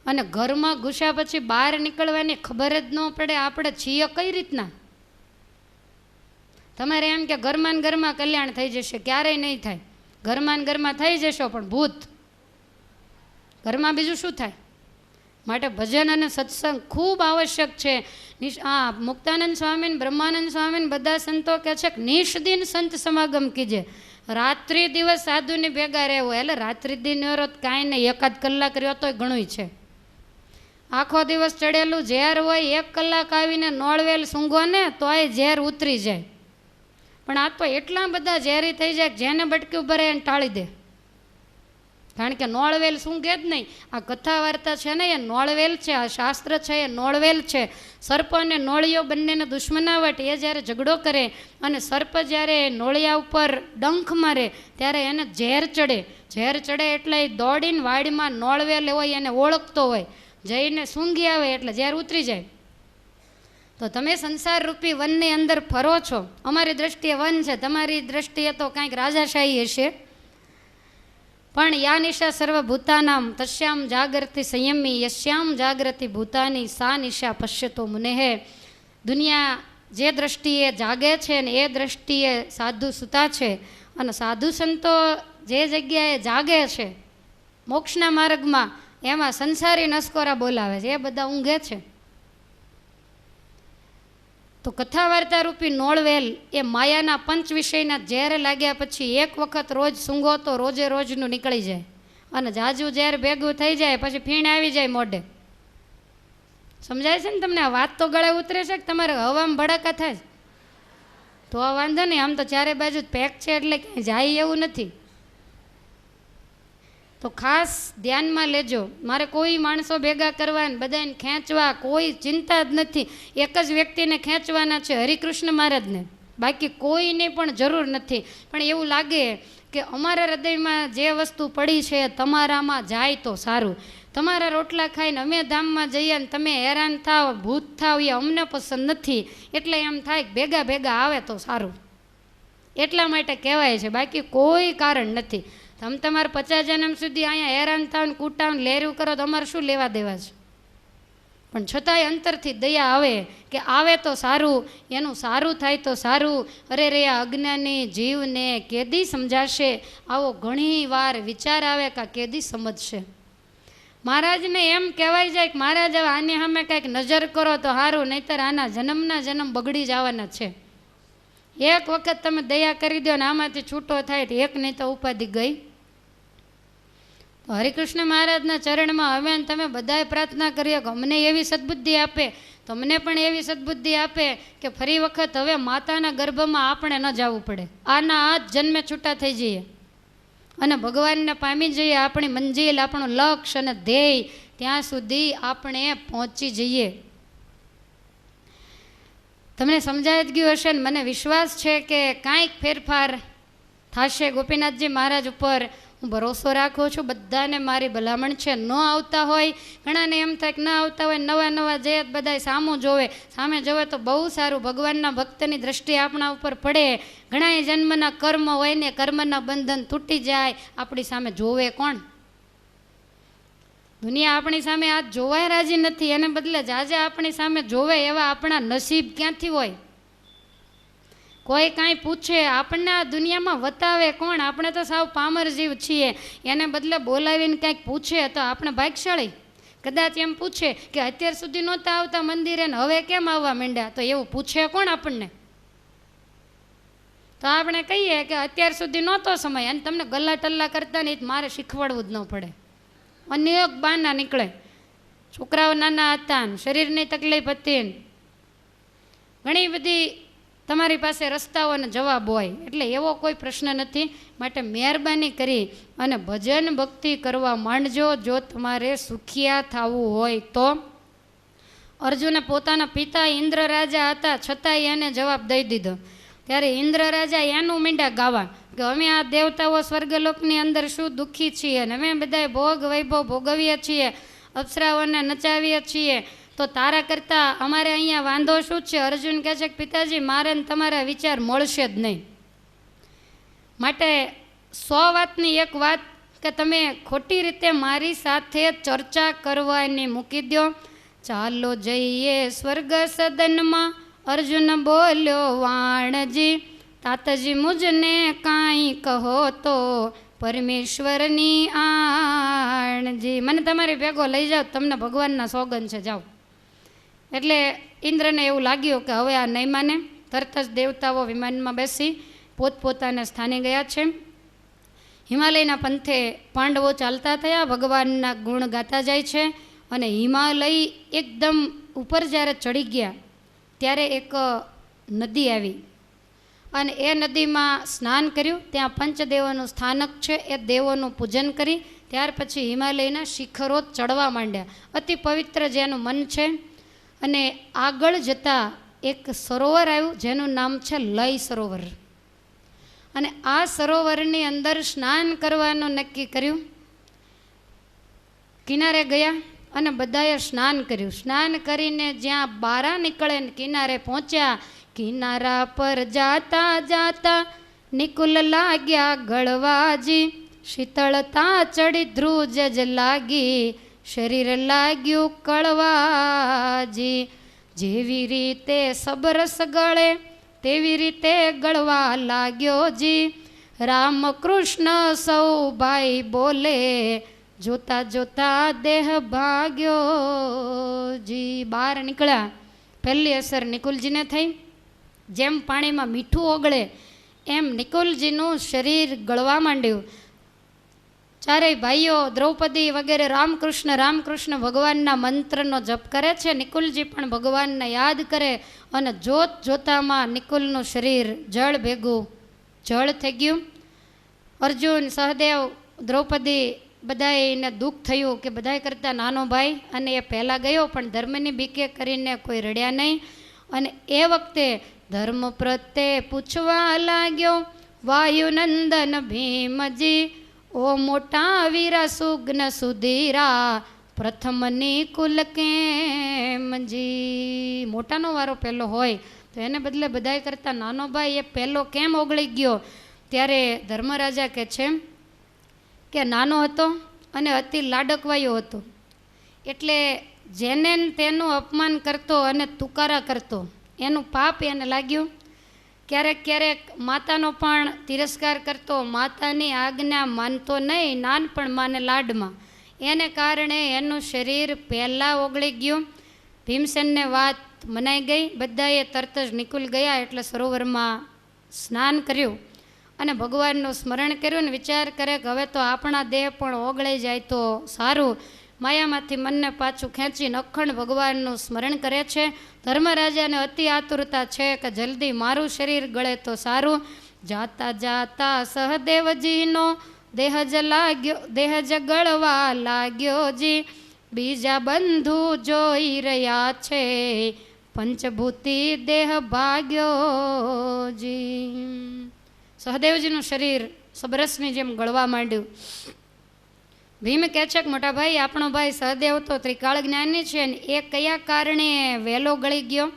અને ઘરમાં ઘૂસ્યા પછી બહાર નીકળવાની ખબર જ ન પડે આપણે છીએ કઈ રીતના. તમારે એમ કે ઘરમાં ને ઘરમાં કલ્યાણ થઈ જશે, ક્યારેય નહીં થાય. ઘરમાં ને ઘરમાં થઈ જશો પણ ભૂત ઘરમાં બીજું શું થાય. માટે ભજન અને સત્સંગ ખૂબ આવશ્યક છે. મુક્તાનંદ સ્વામી ને બ્રહ્માનંદ સ્વામી બધા સંતો કહે છે કે નિષ્દિન સંત સમાગમ કીજે. રાત્રિ દિવસ સાધુની ભેગા રહેવું. એટલે રાત્રિ દિન રહ્યો કાંઈ નહીં, 1 કલાક રહ્યો તોય ઘણું છે. આખો દિવસ ચડેલું ઝેર હોય, 1 કલાક આવીને નોળવેલ સૂંઘો ને તોય ઝેર ઉતરી જાય. પણ આ તો એટલા બધા ઝેરી થઈ જાય કે જેને બટકી ઉભા રહે એને ટાળી દે. કારણ કે નોળવેલ સૂંઘે જ નહીં. આ કથા વાર્તા છે ને એ નોળવેલ છે, આ શાસ્ત્ર છે એ નોળવેલ છે. સર્પ અને નોળિયો બંનેને દુશ્મનાવટ. એ જ્યારે ઝઘડો કરે અને સર્પ જ્યારે નોળિયા ઉપર ડંખ મારે ત્યારે એને ઝેર ચડે. ઝેર ચડે એટલે એ દોડીને વાડીમાં નોળવેલ હોય એને ઓળખતો હોય, જઈને સૂંઘી આવે એટલે ઝેર ઉતરી જાય. તો તમે સંસાર રૂપી વનની અંદર ફરો છો. અમારી દ્રષ્ટિએ વન છે, તમારી દ્રષ્ટિએ તો કાંઈક રાજાશાહી હશે. પણ યા નિશા સર્વભૂતાનામ તસ્યામ જાગૃતિ સંયમી યસ્યામ જાગૃતિ ભૂતાની સા નિશા પશ્યતો મુનેહે. દુનિયા જે દ્રષ્ટિએ જાગે છે ને એ દ્રષ્ટિએ સાધુ સૂતા છે. અને સાધુ સંતો જે જગ્યાએ જાગે છે મોક્ષના માર્ગમાં એમાં સંસારી નસકોરા બોલાવે છે, એ બધા ઊંઘે છે. તો કથા વાર્તા રૂપી નોળવેલ એ માયાના પંચ વિષયના ઝેર લાગ્યા પછી 1 વખત રોજ સૂંઘો તો રોજે રોજનું નીકળી જાય. અને જાજુ ઝેર ભેગું થઈ જાય પછી ફીણ આવી જાય મોઢે. સમજાય છે ને તમને? આ વાત તો ગળે ઉતરે છે કે તમારે હવામાં ભડાકા થાય તો આ વાંધો નહીં. આમ તો ચારે બાજુ પેક છે એટલે ક્યાંય જાય એવું નથી. તો ખાસ ધ્યાનમાં લેજો. મારે કોઈ માણસો ભેગા કરવા ને બધાને ખેંચવા કોઈ ચિંતા જ નથી. એક જ વ્યક્તિને ખેંચવાના છે, હરિકૃષ્ણ મહારાજને, બાકી કોઈને પણ જરૂર નથી. પણ એવું લાગે કે અમારા હૃદયમાં જે વસ્તુ પડી છે તમારામાં જાય તો સારું. તમારા રોટલા ખાઈને અમે ધામમાં જઈએ ને તમે હેરાન થાવ, ભૂત થાવ, એ અમને પસંદ નથી. એટલે એમ થાય કે ભેગા ભેગા આવે તો સારું, એટલા માટે કહેવાય છે, બાકી કોઈ કારણ નથી. તમે તમારે 50 જન્મ સુધી અહીંયા હેરાન થાવ ને કૂટાવ ને લેરું કરો તો અમારે શું લેવા દેવા છે. પણ છતાંય અંતરથી દયા આવે કે આવે તો સારું, એનું સારું થાય તો સારું. અરે રે આ અજ્ઞાની જીવને કેદી સમજાશે, આવો ઘણી વાર વિચાર આવે કે કેદી સમજશે. મહારાજને એમ કહેવાય જાય કે મહારાજ હવે આની સામે કાંઈક નજર કરો તો સારું, નહીંતર આના જન્મના જન્મ બગડી જવાના છે. 1 વખત તમે દયા કરી દો ને આમાંથી છૂટો થાય તો 1 નહીં તો ઉપાધિ ગઈ. તો હરિકૃષ્ણ મહારાજના ચરણમાં હવે તમે બધાએ પ્રાર્થના કરીએ કે અમને એવી સદબુદ્ધિ આપે, તમને પણ એવી સદબુદ્ધિ આપે કે ફરી વખત હવે માતાના ગર્ભમાં આપણે ન જવું પડે, આના આ જ જન્મે છૂટા થઈ જઈએ અને ભગવાનને પામી જઈએ. આપણી મંજિલ, આપણું લક્ષ્ય અને ધ્યેય ત્યાં સુધી આપણે પહોંચી જઈએ. તમને સમજાય જ ગયું હશે ને? મને વિશ્વાસ છે કે કાંઈક ફેરફાર થશે ગોપીનાથજી મહારાજ ઉપર. હું ભરોસો રાખું છું, બધાને મારી ભલામણ છે. ન આવતા હોય, ઘણાને એમ થાય કે ન આવતા હોય, નવા નવા જયત બધાય સામું જોવે. સામે જોવે તો બહુ સારું, ભગવાનના ભક્તની દ્રષ્ટિ આપણા ઉપર પડે. ઘણાય જન્મના કર્મ હોય ને, કર્મના બંધન તૂટી જાય. આપણી સામે જોવે કોણ? દુનિયા આપણી સામે આ જોવાય રાજી નથી, એને બદલે જાજા આપણી સામે જોવે એવા આપણા નસીબ ક્યાંથી હોય? કોઈ કાંઈ પૂછે આપણને આ દુનિયામાં વતાવે કોણ? આપણે તો સાવ પામર જીવ છીએ. એને બદલે બોલાવીને કંઈક પૂછે તો આપણે ભાગ્યશાળી. કદાચ એમ પૂછે કે અત્યાર સુધી નહોતા આવતા મંદિરે ને હવે કેમ આવવા માંડ્યા, તો એવું પૂછે કોણ આપણને? તો આપણે કહીએ કે અત્યાર સુધી નહોતો સમય, અને તમને ગલ્લા ટલ્લા કરતા નહીં, મારે શીખવાડવું જ ન પડે. અનેક બહાના નીકળે. છોકરાઓ નાના હતા ને શરીરની તકલીફ હતી ને ઘણી બધી તમારી પાસે રસ્તાઓને જવાબ હોય, એટલે એવો કોઈ પ્રશ્ન નથી. માટે મહેરબાની કરી અને ભજન ભક્તિ કરવા માંડજો જો તમારે સુખિયા થવું હોય તો. અર્જુને પોતાના પિતા ઇન્દ્ર રાજા હતા છતાંય એને જવાબ દઈ દીધો. ત્યારે ઇન્દ્ર રાજા એનું મીંડા ગાવા કે અમે આ દેવતાઓ સ્વર્ગલોકની અંદર શું દુઃખી છીએ, અને અમે બધાય ભોગ વૈભવ ભોગવીએ છીએ, અપ્સરાઓને નચાવીએ છીએ, તો તારા કરતાં અમારે અહીંયા વાંધો શું છે? અર્જુન કહે છે કે પિતાજી, મારે ને તમારા વિચાર મળશે જ નહીં. માટે 100 વાતની એક વાત કે તમે ખોટી રીતે મારી સાથે ચર્ચા કરવાની મૂકી દો. ચાલો જઈએ સ્વર્ગ સદનમાં, અર્જુન બોલ્યો વાણજી, તાતજી મુજને કાંઈ કહો તો પરમેશ્વરની આણજી. મને તમારી ભેગો લઈ જાઓ, તમને ભગવાનના સોગન છે, જાઓ. એટલે ઇન્દ્રને એવું લાગ્યું કે હવે આ નહીં માને. તરત જ દેવતાઓ વિમાનમાં બેસી પોતપોતાના સ્થાને ગયા છે. હિમાલયના પંથે પાંડવો ચાલતા થયા, ભગવાનના ગુણ ગાતા જાય છે. અને હિમાલય એકદમ ઉપર જ્યારે ચડી ગયા ત્યારે એક નદી આવી, અને એ નદીમાં સ્નાન કર્યું. ત્યાં પંચદેવોનું સ્થાનક છે, એ દેવોનું પૂજન કરી ત્યાર પછી હિમાલયના શિખરો ચડવા માંડ્યા. અતિ પવિત્ર જેનું મન છે. અને આગળ જતાં એક સરોવર આવ્યું જેનું નામ છે લય સરોવર. અને આ સરોવરની અંદર સ્નાન કરવાનું નક્કી કર્યું. કિનારે ગયા અને બધાએ સ્નાન કર્યું. સ્નાન કરીને જ્યાં બારા નીકળે ને કિનારે પહોંચ્યા, કિનારા પર જાતા જાતા નિકુલ લાગ્યા ગળવાજી, શીતળતા ચડી ધ્રુજ જ લાગી, શરીર લાગ્યું કળવાજી. જેવી રીતે સબરસ ગળે તેવી રીતે ગળવા લાગ્યો જી, રામ કૃષ્ણ સૌ ભાઈ બોલે, જોતા જોતા દેહ ભાગ્યો જી. બહાર નીકળ્યા, પહેલી અસર નિકુલજીને થઈ. જેમ પાણીમાં મીઠું ઓગળે એમ નિકુલજીનું શરીર ગળવા માંડ્યું. ચારેય ભાઈઓ દ્રૌપદી વગેરે રામકૃષ્ણ રામકૃષ્ણ ભગવાનના મંત્રનો જપ કરે છે. નિકુલજી પણ ભગવાનને યાદ કરે, અને જોત જોતામાં નિકુલનું શરીર જળ ભેગું જળ થઈ ગયું. અર્જુન, સહદેવ, દ્રૌપદી બધાએ એને દુઃખ થયું કે બધાય કરતાં નાનો ભાઈ, અને એ પહેલાં ગયો પણ ધર્મની બીકે કરીને કોઈ રડ્યા નહીં. અને એ વખતે ધર્મ પ્રત્યે પૂછવા લાગ્યો વાયુનંદન ભીમજી, ઓ મોટા વીરા સુગ્ન સુધીરા, પ્રથમ નિકુલ કેમજી. મોટાનો વારો પહેલો હોય તો એને બદલે બધાય કરતાં નાનો ભાઈ એ પહેલો કેમ ઓગળી ગયો? ત્યારે ધર્મરાજા કહે છે કે નાનો હતો અને અતિ લાડકવાયો હતો, એટલે જેને તેનું અપમાન કરતો અને તુકારા કરતો એનું પાપ એને લાગ્યું. ક્યારેક ક્યારેક માતાનો પણ તિરસ્કાર કરતો, માતાની આજ્ઞા માનતો નહીં, નાનપણમાં ને લાડમાં, એને કારણે એનું શરીર પહેલાં ઓગળી ગયું. ભીમસેનને વાત મનાઈ ગઈ. બધાએ તરત જ નિકુલ ગયા એટલે સરોવરમાં સ્નાન કર્યું અને ભગવાનનું સ્મરણ કર્યું ને વિચાર કરે કે હવે તો આપણા દેહ પણ ઓગળી જાય તો સારું. માયામાંથી મનને પાછું ખેંચીને અખંડ ભગવાનનું સ્મરણ કરે છે. ધર્મરાજાને અતિ આતુરતા છે કે જલ્દી મારું શરીર ગળે તો સારું. જાતા જાતા સહદેવજીનો દેહ જ ગળવા લાગ્યો જી, બીજા બંધુ જોઈ રહ્યા છે, પંચભૂતિ દેહ ભાગ્યો જી. સહદેવજીનું શરીર સબરસની જેમ ગળવા માંડ્યું. ભીમ કહે છે કે મોટા ભાઈ, આપણો ભાઈ સહદેવ તો ત્રિકાળ જ્ઞાની છે ને એ કયા કારણે વહેલો ગળી ગયો?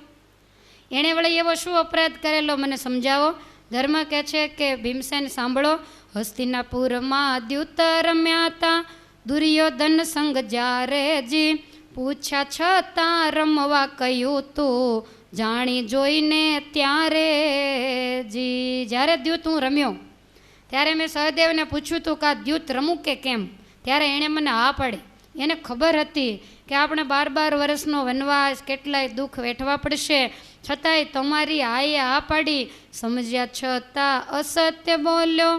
એણે વળી એવો શું અપરાધ કરેલો, મને સમજાવો. ધર્મ કહે છે કે ભીમસેન સાંભળો, હસ્તિનાપુરમાં દ્યુત રમ્યા હતા, દુર્યોધન સંગ જ્યારે જી, પૂછ્યા છતાં રમવા કહ્યું તું, જાણી જોઈને ત્યારે જી. જ્યારે દ્યુત હું રમ્યો ત્યારે મેં સહદેવને પૂછ્યું હતું કે આ દ્યુત રમું કે કેમ, ત્યારે એણે મને હા પાડી. એને ખબર હતી કે આપણે 12 વર્ષનો વનવાસ, કેટલાય દુઃખ વેઠવા પડશે, છતાંય તમારી આએ હા પાડી. સમજ્યા છતાં અસત્ય બોલ્યો,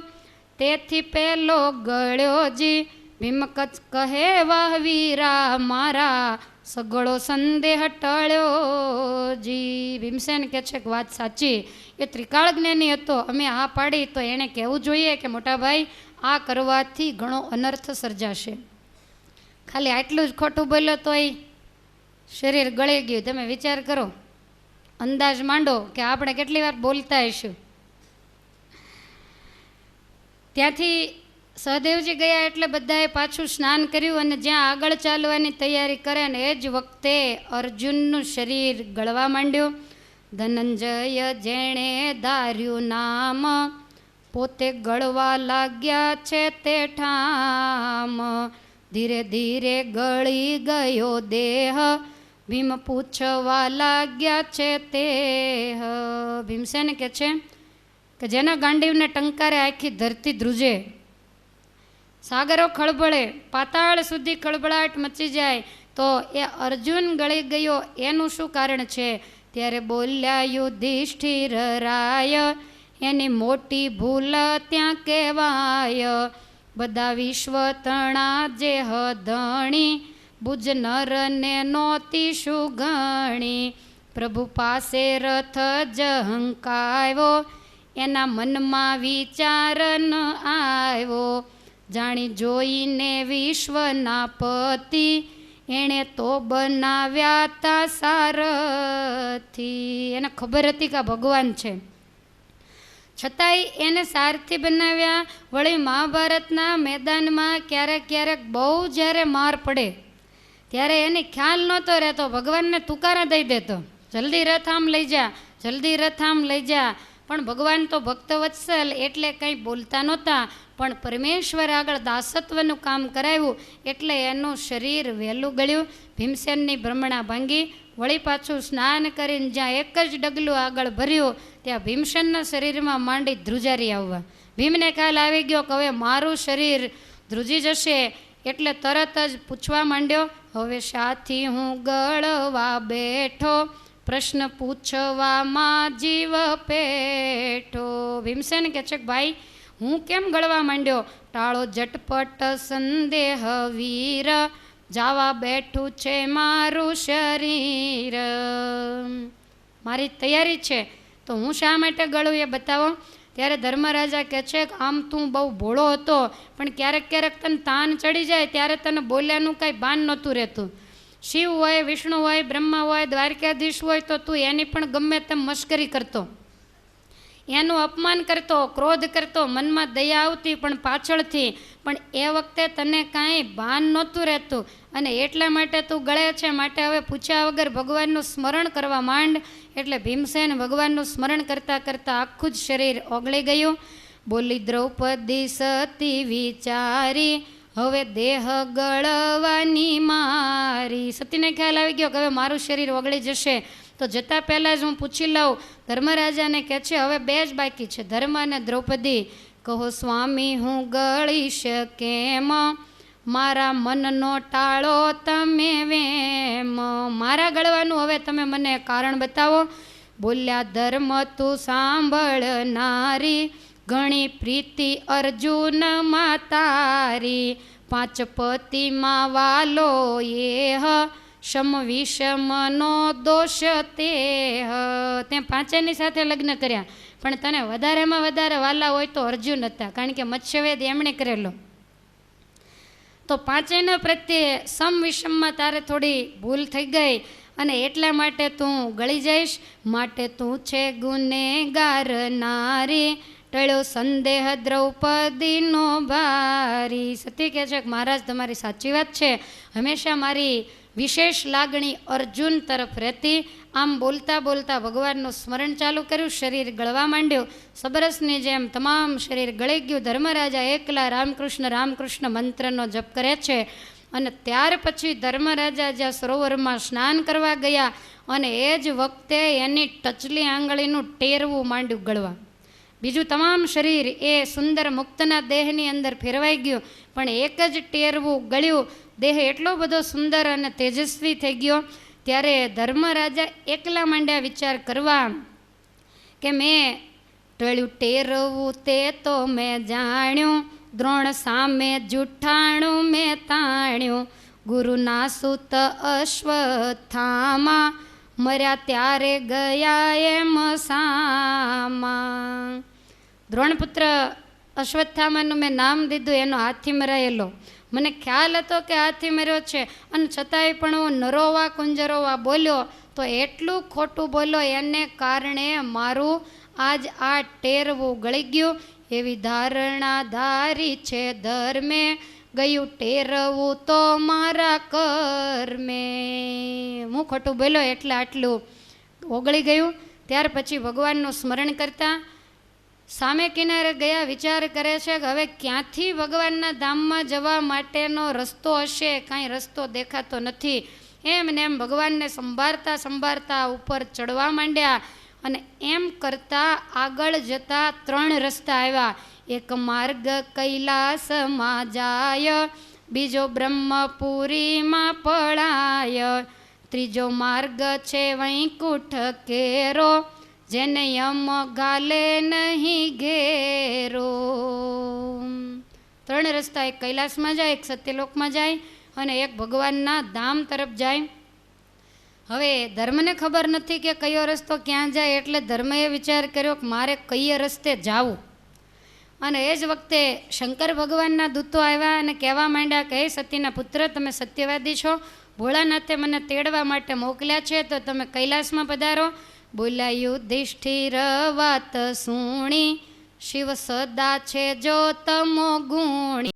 તેથી પેલો ગળ્યો જી. ભીમ કહે વાહ વીરા મારા, સગળો સંદેહ ટળ્યો જી. ભીમસેન કહે છે કે વાત સાચી, એ ત્રિકાળ જ્ઞાની હતો, અમે હા પાડી તો એણે કહેવું જોઈએ કે મોટા ભાઈ આ કરવાથી ઘણો અનર્થ સર્જાશે. ખાલી આટલું જ ખોટું બોલ્યો તોય શરીર ગળી ગયું. તમે વિચાર કરો, અંદાજ માંડો કે આપણે કેટલી વાર બોલતા હશું. ત્યાંથી સહદેવજી ગયા એટલે બધાએ પાછું સ્નાન કર્યું અને જ્યાં આગળ ચાલવાની તૈયારી કરે ને એ જ વખતે અર્જુનનું શરીર ગળવા માંડ્યું. ધનંજય જેણે ધાર્યું નામ, પોતે ગળવા લાગ્યા છે તે ઠામ. ધીરે ધીરે ગળી ગયો દેહ, ભીમ પૂછવા લાગ્યા છે તે. ભીમસેન કહે છે કે જેના ગાંડીવને ટંકારે આખી ધરતી ધ્રુજે, સાગરો ખળબળે, પાતાળ સુધી ખળબળાટ મચી જાય, તો એ અર્જુન ગળી ગયો એનું શું કારણ છે? ત્યારે બોલ્યા યુધિષ્ઠિર રાય, એની મોટી ભૂલ ત્યાં કહેવાય. બધા વિશ્વ તણા જે હધણી, બુજ નરને નોતી શું ગણી. પ્રભુ પાસે રથ જહંકાવ્યો, એના મનમાં વિચાર ન આવ્યો. જાણી જોઈને વિશ્વના પતિ, એણે તો બનાવ્યા તા સારથી. એને ખબર હતી કે ભગવાન છે, છતાંય એને સારથી બનાવ્યા. વળી મહાભારતના મેદાનમાં ક્યારેક ક્યારેક બહુ જ્યારે માર પડે ત્યારે એને ખ્યાલ નહોતો રહેતો, ભગવાનને તુકારા દઈ દેતો, જલ્દી રથ આમ લઈ જા, જલ્દી રથ આમ લઈ જા. પણ ભગવાન તો ભક્તવત્સલ એટલે કંઈ બોલતા નહોતા, પણ પરમેશ્વર આગળ દાસત્વનું કામ કરાવ્યું એટલે એનું શરીર વહેલું ગળ્યું. ભીમસેનની ભ્રમણા ભાંગી, વળી પાછું સ્નાન કરીને જ્યાં એક જ ડગલું આગળ ભર્યું ત્યાં ભીમસેનના શરીરમાં માંડી ધ્રુજારી આવવા. ભીમને ખ્યાલ આવી ગયો કે હવે મારું શરીર ધ્રુજી જશે, એટલે તરત જ પૂછવા માંડ્યો, હવે શાથી હું ગળવા બેઠો, પ્રશ્ન પૂછવામાં જીવ પેઠો. ભીમસેન કહે છે કે ભાઈ હું કેમ ગળવા માંડ્યો? ટાળો ઝટપટ સંદેહ વીર, જાવા બેઠું છે મારું શરીર. મારી તૈયારી છે તો હું શા માટે ગળું એ બતાવો. ત્યારે ધર્મરાજા કહે છે કે આમ તું બહુ ભોળો હતો, પણ ક્યારેક ક્યારેક તને તાન ચડી જાય ત્યારે તને બોલ્યાનું કાંઈ ભાન નહોતું રહેતું. શિવ હોય, વિષ્ણુ હોય, બ્રહ્મા હોય, દ્વારકાધીશ હોય તો તું એની પણ ગમે તેમ મશ્કરી કરતો, એનું અપમાન કરતો, ક્રોધ કરતો, મનમાં દયા આવતી પણ પાછળથી, પણ એ વખતે તને કાંઈ ભાન નહોતું રહેતું અને એટલા માટે તું ગળે છે. માટે હવે પૂછ્યા વગર ભગવાનનું સ્મરણ કરવા માંડ. એટલે ભીમસેન ભગવાનનું સ્મરણ કરતાં કરતાં આખું જ શરીર ઓગળી ગયું. બોલી દ્રૌપદી સતી વિચારી, હવે દેહ ગળવાની મારી. સતીને ખ્યાલ આવી ગયો કે હવે મારું શરીર ઓગળી જશે, તો જતાં પહેલાં જ હું પૂછી લઉં. ધર્મરાજાને કહે છે હવે 2 જ બાકી છે, ધર્મ અને દ્રૌપદી. કહો સ્વામી હું ગળીશ કેમ, મારા મનનો ટાળો તમે વેમ. મારા ગળવાનું હવે તમે મને કારણ બતાવો. બોલ્યા ધર્મ તું સાંભળનારી, ઘણી પ્રીતિ અર્જુન માતારી. 5 પતિમાં વાલો એહ, શમ વિષમનો દોષ તે. તે 5ની સાથે લગ્ન કર્યા, પણ તને વધારેમાં વધારે વાલા હોય તો અર્જુન હતા, કારણ કે મત્સ્યવેદ એમણે કરેલો. તો 5 પ્રત્યે સમ વિષમમાં તારે થોડી ભૂલ થઈ ગઈ અને એટલા માટે તું ગળી જઈશ. માટે તું છે ગુનેગાર નારી, ટળ્યો સંદેહ દ્રૌપદીનો ભારી. સતી કહે છે કે મહારાજ તમારી સાચી વાત છે, હંમેશા મારી વિશેષ લાગણી અર્જુન તરફ રહેતી. આમ બોલતા બોલતા ભગવાનનું સ્મરણ ચાલુ કર્યું, શરીર ગળવા માંડ્યું. સબરસની જેમ તમામ શરીર ગળી ગયું. ધર્મરાજા એકલા રામકૃષ્ણ રામકૃષ્ણ મંત્રનો જપ કરે છે. અને ત્યાર પછી ધર્મરાજા જ્યાં સરોવરમાં સ્નાન કરવા ગયા અને એ જ વખતે એની ટચલી આંગળીનું ટેરવું માંડ્યું ગળવા. બીજું તમામ શરીર એ સુંદર મુક્તના દેહની અંદર ફેરવાઈ ગયું, પણ એક જ ટેરવું ગળ્યું. દેહ એટલો બધો સુંદર અને તેજસ્વી થઈ ગયો. ત્યારે ધર્મરાજા એકલા માંડ્યા વિચાર કરવા કે મેં ટળ્યું ટેરવું તે તો મેં જાણ્યું, દ્રોણ સામે જૂઠાણું મેં તાણ્યું, ગુરુના સુત અશ્વત્થામા મર્યા ત્યારે ગયા એમ સામા. દ્રોણપુત્ર અશ્વત્થામાનું મેં નામ દીધું, એનો હાથી મરાયેલો. મને ખ્યાલ હતો કે હાથી મર્યો છે, અને છતાંય પણ હું નરોવા કુંજરોવા બોલ્યો તો એટલું ખોટું બોલ્યો, એને કારણે મારું આજ આ ટેરવું ગળી ગયું. એવી ધારણા ધારી છે ધર્મે, ગયું ટેરવું તો મારા કર્મે. હું ખોટું બોલ્યો એટલે આટલું ઓગળી ગયું. ત્યાર પછી ભગવાનનું સ્મરણ કરતા સામે કિનારે ગયા વિચાર કરે છે કે હવે ક્યાંથી ભગવાનના ધામમાં જવા માટેનો રસ્તો હશે, કાંઈ રસ્તો દેખાતો નથી. એમ ને એમ ભગવાનને સંભાળતા સંભાળતા ઉપર ચડવા માંડ્યા. અને એમ કરતાં આગળ જતાં 3 રસ્તા આવ્યા. એક માર્ગ કૈલાસમાં જાય, બીજો બ્રહ્મપુરીમાં પળાય, ત્રીજો માર્ગ છે વૈકુંઠ કેરો, જેને યમ ગાલે નહીં ઘેરો. 3 રસ્તા, એક કૈલાસમાં જાય, એક સત્યલોકમાં જાય અને એક ભગવાનના ધામ તરફ જાય. હવે ધર્મને ખબર નથી કે કયો રસ્તો ક્યાં જાય, એટલે ધર્મએ વિચાર કર્યો કે મારે કઈ રસ્તે જાવું. અને એ જ વખતે શંકર ભગવાનના દૂતો આવ્યા અને કહેવા માંડ્યા કે હે સતીના પુત્ર, તમે સત્યવાદી છો, ભોળાનાથે મને તેડવા માટે મોકલ્યા છે, તો તમે કૈલાસમાં પધારો. બોલ્યા યુધિષ્ઠિર વાત સુણી, શિવ સદા છે જો તમો ગુણી.